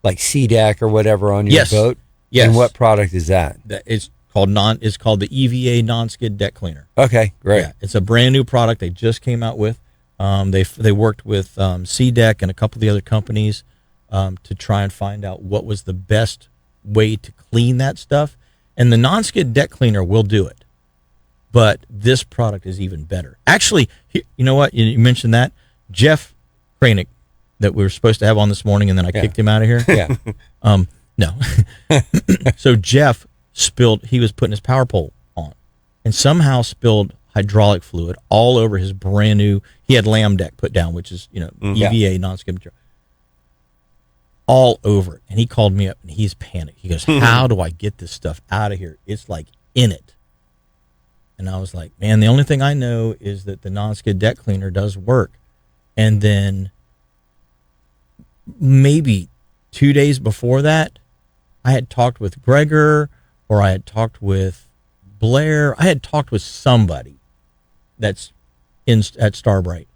like sea deck or whatever on your boat? Yes. And what product is that? It's called the EVA non-skid deck cleaner. Okay, great. Yeah, it's a brand new product they just came out with. They worked with SeaDeck and a couple of the other companies to try and find out what was the best way to clean that stuff. And the non-skid deck cleaner will do it. But this product is even better. Actually, you know what? You mentioned that. Jeff Kranick, that we were supposed to have on this morning, and then I kicked him out of here. Yeah. No. So Jeff he was putting his power pole on and somehow spilled hydraulic fluid all over his brand new, he had lamb deck put down, which is, EVA non-skid material, all over it. And he called me up and he's panicked. He goes, how do I get this stuff out of here? It's like in it. And I was like, man, the only thing I know is that the non-skid deck cleaner does work. And then maybe 2 days before that, I had talked with Gregor, or I had talked with Blair. I had talked with somebody that's at Starbright,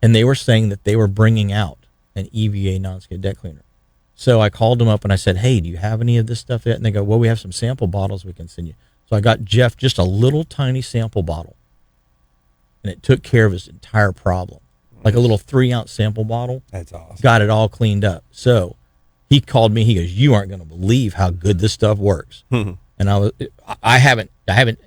and they were saying that they were bringing out an EVA non-skid deck cleaner. So I called them up and I said, hey, do you have any of this stuff yet? And they go, well, we have some sample bottles we can send you. So I got Jeff just a little tiny sample bottle, and it took care of his entire problem. Like a little 3-ounce sample bottle. That's awesome. Got it all cleaned up. So he called me. He goes, you aren't going to believe how good this stuff works. And I haven't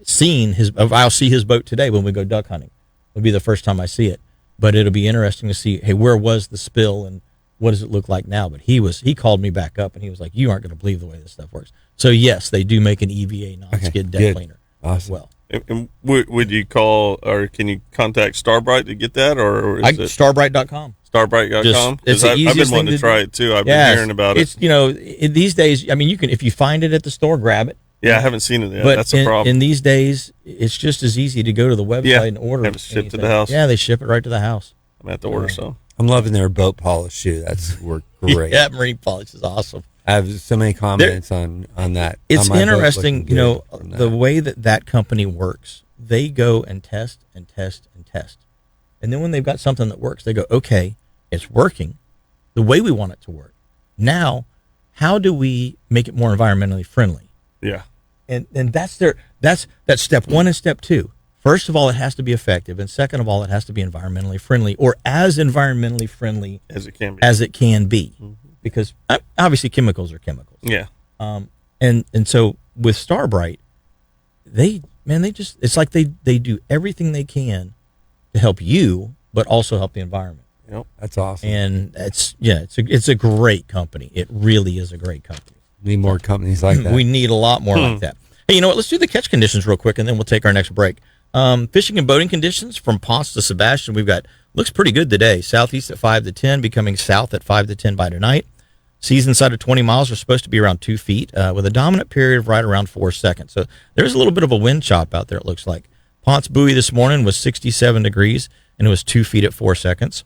seen his. I'll see his boat today when we go duck hunting. It'll be the first time I see it. But it'll be interesting to see, hey, where was the spill and what does it look like now? But he called me back up and he was like, you aren't going to believe the way this stuff works. So yes, they do make an EVA non-skid deck cleaner as well. And would you call, or can you contact Starbright to get that, or is it Starbright.com? Starbright.com? It's the easiest I've been wanting thing to try it too. I've been hearing about it. It's these days. I mean, you can, if you find it at the store, grab it. Yeah, I haven't seen it yet. But That's a problem. In these days, it's just as easy to go to the website and order. Have it shipped to anything. the house. Yeah, they ship it right to the house. I'm going to have to order some. I'm loving their boat polish shoe. That's worked great. Yeah, marine polish is awesome. I have so many comments on that. It's on my interesting, boat looking good the way that company works. They go and test and test and test. And then when they've got something that works, they go, okay, it's working the way we want it to work. Now, how do we make it more environmentally friendly? Yeah. And that's step one and step two. First of all, it has to be effective, and second of all, it has to be environmentally friendly, or as environmentally friendly as it can be. Mm-hmm. Because obviously chemicals are chemicals. Yeah. And so with Starbright, it's like they do everything they can to help you, but also help the environment. Yep. That's awesome. And it's a great company. It really is a great company. Need more companies like that. We need a lot more like that. Hey, you know what? Let's do the catch conditions real quick, and then we'll take our next break. Fishing and boating conditions from Ponce to Sebastian. We've got, looks pretty good today. Southeast at 5 to 10, becoming south at 5 to 10 by tonight. Seas inside of 20 miles are supposed to be around 2 feet, with a dominant period of right around 4 seconds. So there's a little bit of a wind chop out there, it looks like. Ponce buoy this morning was 67 degrees, and it was 2 feet at 4 seconds.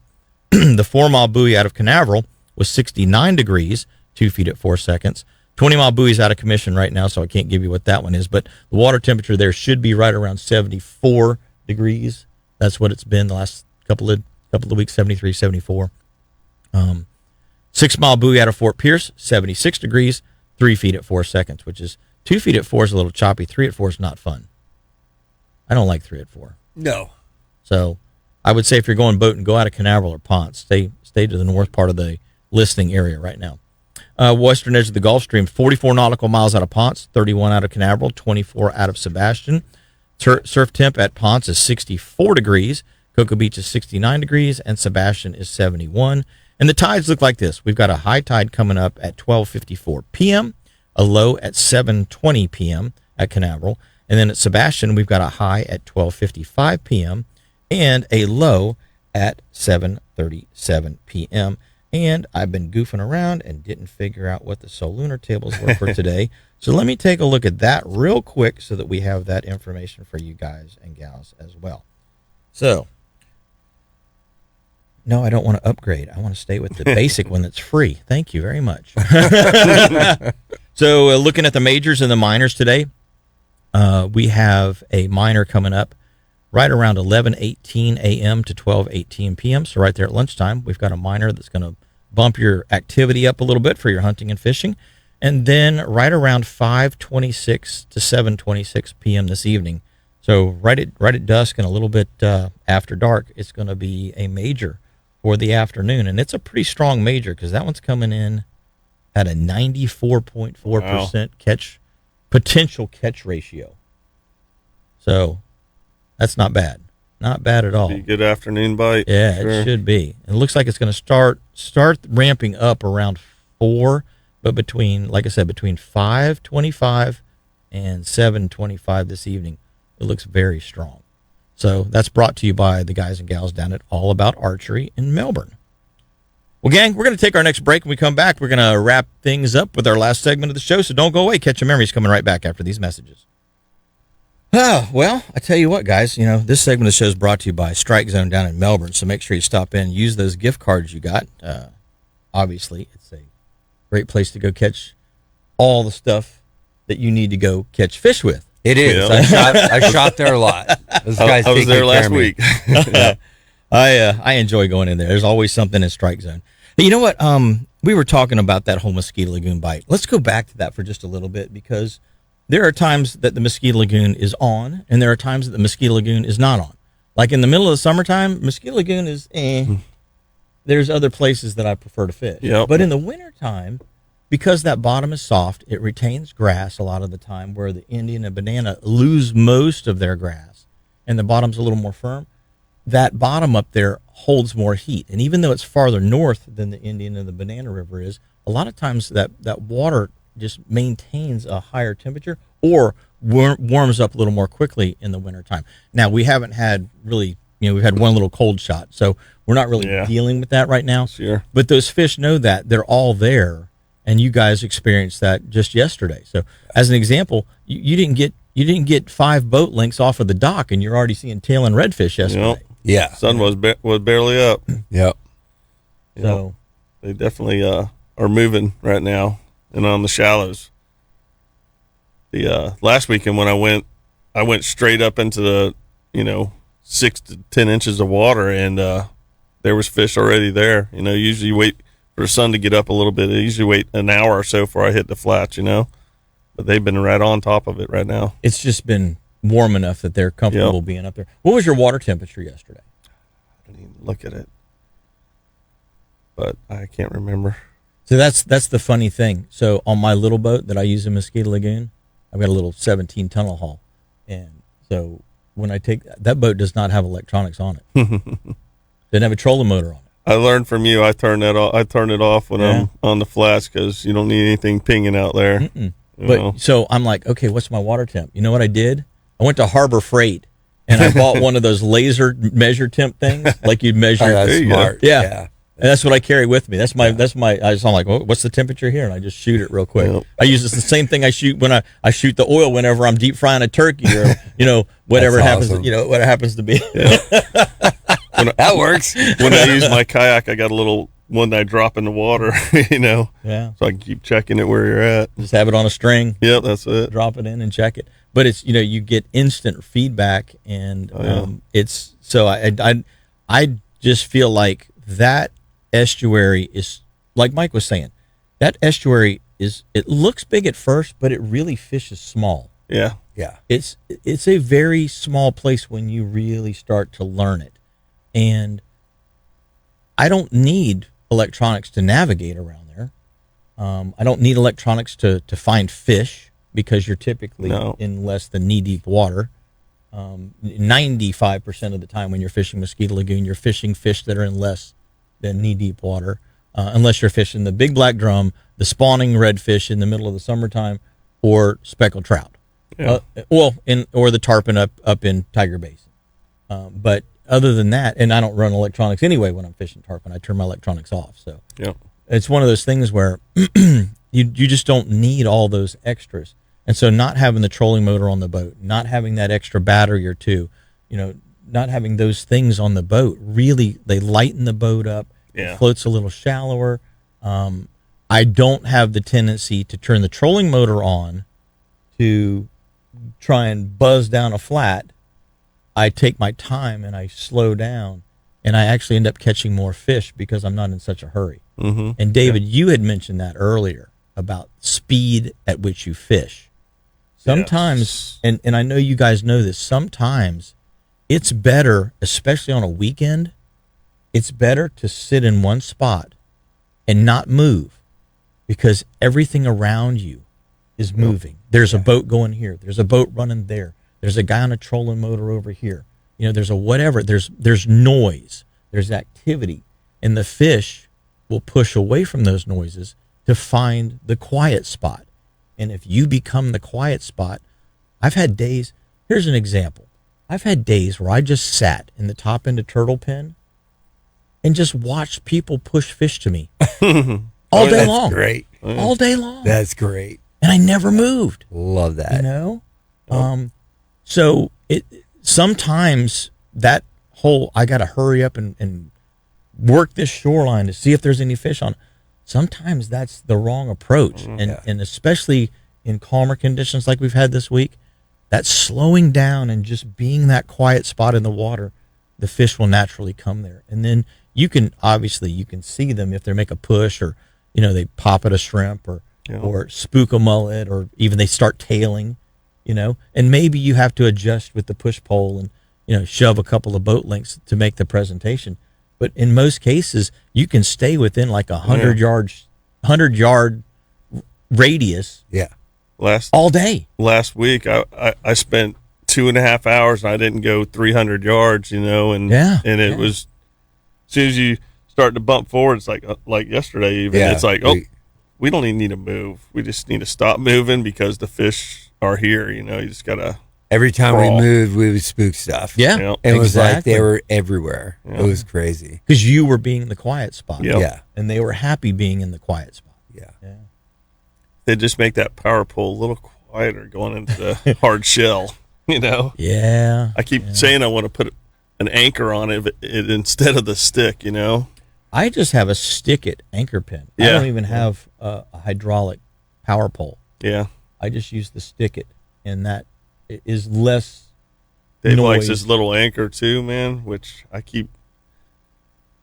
The 4-mile buoy out of Canaveral was 69 degrees, 2 feet at 4 seconds. 20-mile buoy is out of commission right now, so I can't give you what that one is. But the water temperature there should be right around 74 degrees. That's what it's been the last couple of weeks, 73, 74. 6-mile buoy out of Fort Pierce, 76 degrees, 3 feet at 4 seconds, which is 2 feet at 4 is a little choppy. 3 at 4 is not fun. I don't like 3 at 4. No. So I would say if you're going boating, go out of Canaveral or Ponce. Stay to the north part of the listing area right now. Western edge of the Gulf Stream, 44 nautical miles out of Ponce, 31 out of Canaveral, 24 out of Sebastian. Surf temp at Ponce is 64 degrees. Cocoa Beach is 69 degrees, and Sebastian is 71. And the tides look like this. We've got a high tide coming up at 12:54 p.m., a low at 7:20 p.m. at Canaveral. And then at Sebastian, we've got a high at 12:55 p.m. and a low at 7:37 p.m. And I've been goofing around and didn't figure out what the solunar tables were for today. So let me take a look at that real quick so that we have that information for you guys and gals as well. So No, I don't want to upgrade. I want to stay with the basic one that's free. Thank you very much. So looking at the majors and the minors today, we have a minor coming up right around 11:18 a.m. to 12:18 p.m. So right there at lunchtime, we've got a minor that's going to bump your activity up a little bit for your hunting and fishing. And then right around 5:26 to 7:26 p.m. this evening, so right at dusk and a little bit after dark, it's going to be a major for the afternoon. And it's a pretty strong major because that one's coming in at a 94.4% potential catch ratio. So that's not bad. Not bad at all. Be a good afternoon bite. Yeah, sure. It should be. And it looks like it's going to start ramping up around 4, but between 5:25 and 7:25 this evening, it looks very strong. So that's brought to you by the guys and gals down at All About Archery in Melbourne. Well, gang, we're going to take our next break. When we come back, we're going to wrap things up with our last segment of the show, so don't go away. Catch Your Memories coming right back after these messages. Well, I tell you what, guys, this segment of the show is brought to you by Strike Zone down in Melbourne, so make sure you stop in and use those gift cards you got. Obviously, it's a great place to go catch all the stuff that you need to go catch fish with. It is. Yeah. I shot there a lot. Those guys I was take there good last care of me. week. I enjoy going in there. There's always something in Strike Zone. Hey, you know what? We were talking about that whole Mosquito Lagoon bite. Let's go back to that for just a little bit, because there are times that the Mosquito Lagoon is on, and there are times that the Mosquito Lagoon is not on. Like in the middle of the summertime, Mosquito Lagoon is There's other places that I prefer to fish. Yep. But in the wintertime, because that bottom is soft, it retains grass a lot of the time, where the Indian and banana lose most of their grass, and the bottom's a little more firm. That bottom up there holds more heat. And even though it's farther north than the Indian and the Banana River is, a lot of times that water just maintains a higher temperature or warms up a little more quickly in the wintertime. Now, we haven't had really, we've had one little cold shot, so we're not really dealing with that right now. Sure. But those fish know that. They're all there, and you guys experienced that just yesterday. So as an example, you didn't get 5 boat lengths off of the dock, and you're already seeing tail and redfish yesterday. Yep. Yeah. Sun was barely up. Yep. So They definitely are moving right now and on the shallows. The last weekend when I went straight up into the 6 to 10 inches of water, and there was fish already there. Usually you wait for the sun to get up a little bit. I usually wait an hour or so before I hit the flats. But they've been right on top of it right now. it's just been warm enough that they're comfortable being up there. What was your water temperature yesterday? I didn't even look at it, but I can't remember. So that's the funny thing. So on my little boat that I use in Mosquito Lagoon, I've got a little 17 tunnel hull, and so when I take that boat does not have electronics on it. Doesn't have a trolling motor on it. I learned from you. I turn that off. I turn it off when I'm on the flats because you don't need anything pinging out there. But so I'm like, okay, what's my water temp? You know what I did? I went to Harbor Freight and I bought one of those laser measure temp things, like you'd measure. Oh, that's smart. Yeah. And that's what I carry with me. That's my. I'm like, well, what's the temperature here? And I just shoot it real quick. Yep. I use the same thing I shoot when I shoot the oil whenever I'm deep frying a turkey or whatever it happens. Awesome. What it happens to be. That works. When I use my kayak, I got a little one that I drop in the water. Yeah. So I can keep checking it where you're at. Just have it on a string. Yep, that's it. Drop it in and check it. But it's you get instant feedback, and it's so I just feel like that estuary is, like Mike was saying, that estuary it looks big at first, but it really fishes small. Yeah. Yeah. It's a very small place when you really start to learn it. And I don't need electronics to navigate around there. I don't need electronics to find fish, because you're typically in less than knee-deep water. 95% of the time when you're fishing Mosquito Lagoon, you're fishing fish that are in less than knee-deep water, unless you're fishing the big black drum, the spawning redfish in the middle of the summertime, or speckled trout. Yeah. Or the tarpon up in Tiger Basin. But other than that, and I don't run electronics anyway when I'm fishing tarpon. I turn my electronics off. So it's one of those things where you just don't need all those extras. And so not having the trolling motor on the boat, not having that extra battery or two, not having those things on the boat, really, they lighten the boat up. Yeah. It floats a little shallower. I don't have the tendency to turn the trolling motor on to try and buzz down a flat. I take my time and I slow down, and I actually end up catching more fish because I'm not in such a hurry. Mm-hmm. And David, you had mentioned that earlier about speed at which you fish. Sometimes, and I know you guys know this, sometimes it's better, especially on a weekend, it's better to sit in one spot and not move because everything around you is moving. There's a boat going here. There's a boat running there. There's a guy on a trolling motor over here. You know, there's a whatever. There's noise. There's activity. And the fish will push away from those noises to find the quiet spot. And if you become the quiet spot, I've had days, here's an example. I've had days where I just sat in the top end of turtle pen and just watched people push fish to me all day long. That's great. All day long. That's great. And I never moved. Love that. You know? So it sometimes that whole, I got to hurry up and work this shoreline to see if there's any fish on. Sometimes that's the wrong approach. And especially in calmer conditions like we've had this week, that slowing down and just being that quiet spot in the water, the fish will naturally come there. And then you can see them if they make a push or, you know, they pop at a shrimp or spook a mullet or even they start tailing, you know, and maybe you have to adjust with the push pole and, you know, shove a couple of boat links to make the presentation. But in most cases, you can stay within like 100 yard radius. Yeah. All day. Last week, I spent 2.5 hours and I didn't go 300 yards, you know, and it was, as soon as you start to bump forward, it's like yesterday even, it's like, we don't even need to move. We just need to stop moving because the fish are here, you know, you just got to. Every time crawl. we moved, we would spook stuff. Yeah. Yep. It was like they were everywhere. Yeah. It was crazy. Because you were being the quiet spot. Yep. Yeah. And they were happy being in the quiet spot. Yeah. They just make that power pull a little quieter going into the hard shell, you know? Yeah. I keep saying I want to put an anchor on it instead of the stick, you know? I just have a stick it anchor pin. I don't even have a hydraulic power pole. Yeah. I just use the stick it, and that is less Dave noise. likes his little anchor too, man, which I keep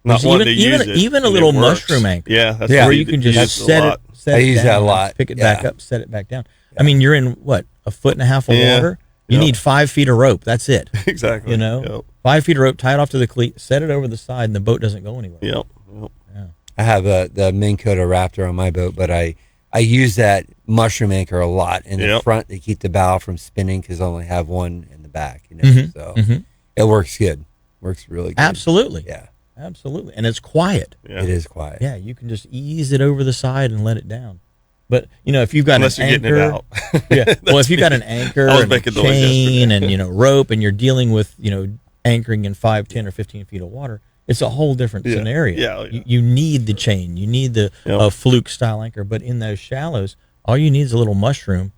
not wanting to use it. Even a and little it works. mushroom anchor. Yeah, that's where what you can just set it I use down, that a lot. pick it back up, set it back down. I mean, you're in what, 1.5 feet of water? You need 5 feet of rope. That's it. Exactly. You know, 5 feet of rope, tie it off to the cleat, set it over the side, and the boat doesn't go anywhere. Yep. I have the Minn Kota Raptor on my boat, but I use that mushroom anchor a lot in the front to keep the bow from spinning because I only have one in the back, you know. So it works good. Works really good. Absolutely. Yeah. Absolutely. And it's quiet. Yeah. It is quiet. Yeah, you can just ease it over the side and let it down. But, you know, if you've got Unless an you're anchor, getting it out. yeah. Well, if you've got an anchor I was and a making noise chain yesterday. and, you know, rope and you're dealing with, you know, anchoring in 5, 10, or 15 feet of water, it's a whole different scenario. Yeah. You need the chain. You need the fluke style anchor. But in those shallows, all you need is a little mushroom.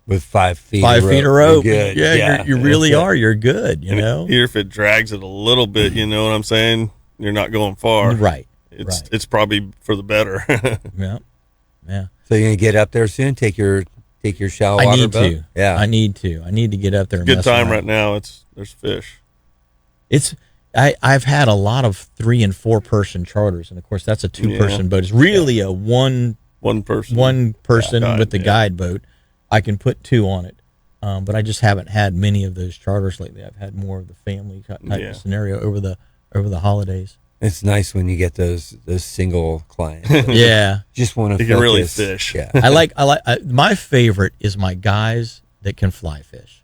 With 5 feet 5 feet of rope. You're good. Yeah, you really are. You're good, you And know? here, if it drags it a little bit, you know what I'm saying? You're not going far. Right. It's probably for the better. Yeah. Yeah. So you're gonna get up there soon? Take your shallow water I need boat? to. Yeah. I need to get up there and Good mess time around. right now. There's fish. I've had a lot of 3 and 4 person charters, and of course that's a 2-person boat. It's really a one person guide, with the guide boat. I can put 2 on it, but I just haven't had many of those charters lately. I've had more of the family type of scenario over the holidays. It's nice when you get those single clients. Yeah, just want to. You can really fish. Yeah, I like my favorite is my guys that can fly fish,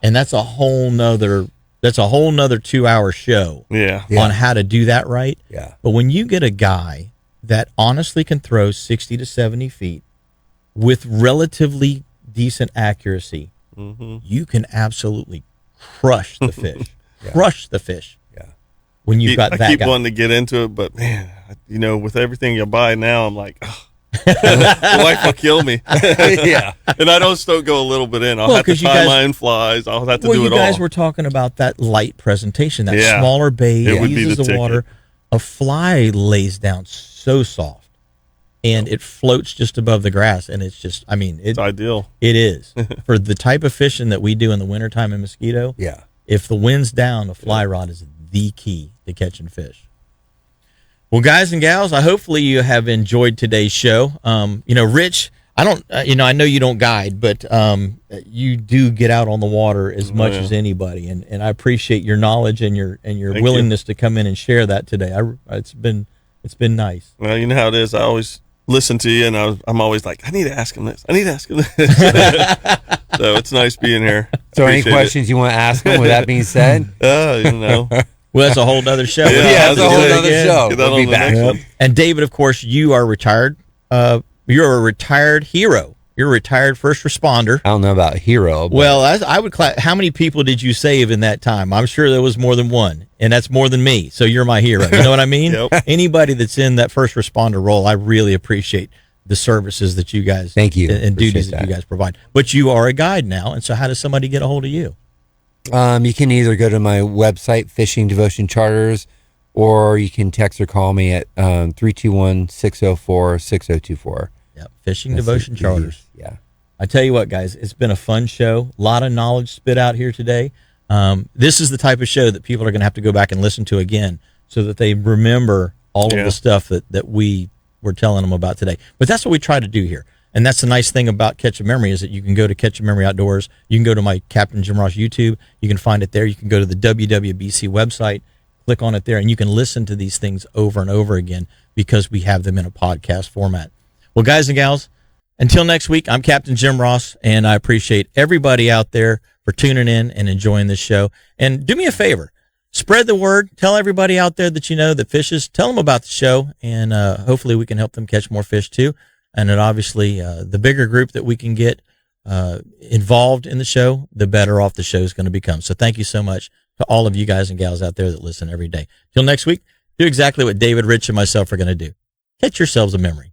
and that's a whole nother 2-hour show. Yeah. On how to do that right. Yeah. But when you get a guy that honestly can throw 60 to 70 feet with relatively decent accuracy, you can absolutely crush the fish. Crush the fish. Yeah. When you've got that I keep guy. wanting to get into it, but man, you know, with everything you buy now, I'm like, The wife will kill me. Yeah. And I don't go a little bit in. I'll Well, have to 'cause you tie guys- my own flies. I'll have to Well, do you it all. guys were talking about that light presentation, that Yeah. smaller bait It would be uses the the water. A fly lays down so soft, and it floats just above the grass, and it's just, I mean, It's ideal. it is. For the type of fishing that we do in the wintertime in Mosquito, Yeah. if the wind's down, a fly rod is the key to catching fish. Well, guys and gals, hopefully you have enjoyed today's show. Rich, I don't, I know you don't guide, but you do get out on the water as much as anybody, and I appreciate your knowledge and your Thank willingness to come in and share that today. It's been nice. Well, you know how it is. I always listen to you, and I'm always like, I need to ask him this. I need to ask him this. So it's nice being here. So, any Appreciate questions you want to ask them? With that being said, Well, that's a whole other show. Yeah, yeah, it's a do whole it other again. show. Get that We'll on be the back. next one. And David, of course, you are retired. You're a retired hero. You're a retired first responder. I don't know about hero. But Well, I would how many people did you save in that time? I'm sure there was more than one, and that's more than me. So you're my hero. You know what I mean? Yep. Anybody that's in that first responder role, I really appreciate the services that you guys Thank you. and duties Appreciate that you that. guys provide. But you are a guide now, and so how does somebody get a hold of you? You can either go to my website, Fishing Devotion Charters, or you can text or call me at 321-604-6024. Yep. Fishing That's Devotion the Charters. easiest. Yeah. I tell you what, guys, it's been a fun show. A lot of knowledge spit out here today. This is the type of show that people are going to have to go back and listen to again so that they remember all of the stuff that we were telling them about today. But that's what we try to do here. And that's the nice thing about Catch a Memory is that you can go to Catch a Memory Outdoors. You can go to my Captain Jim Ross YouTube. You can find it there. You can go to the WWBC website, click on it there, and you can listen to these things over and over again because we have them in a podcast format. Well, guys and gals, until next week, I'm Captain Jim Ross, and I appreciate everybody out there for tuning in and enjoying this show. And do me a favor, spread the word. Tell everybody out there that you know that fishes. Tell them about the show, and hopefully we can help them catch more fish too. And then obviously, the bigger group that we can get involved in the show, the better off the show is going to become. So thank you so much to all of you guys and gals out there that listen every day. Till next week, do exactly what David, Rich, and myself are going to do. Catch yourselves a memory.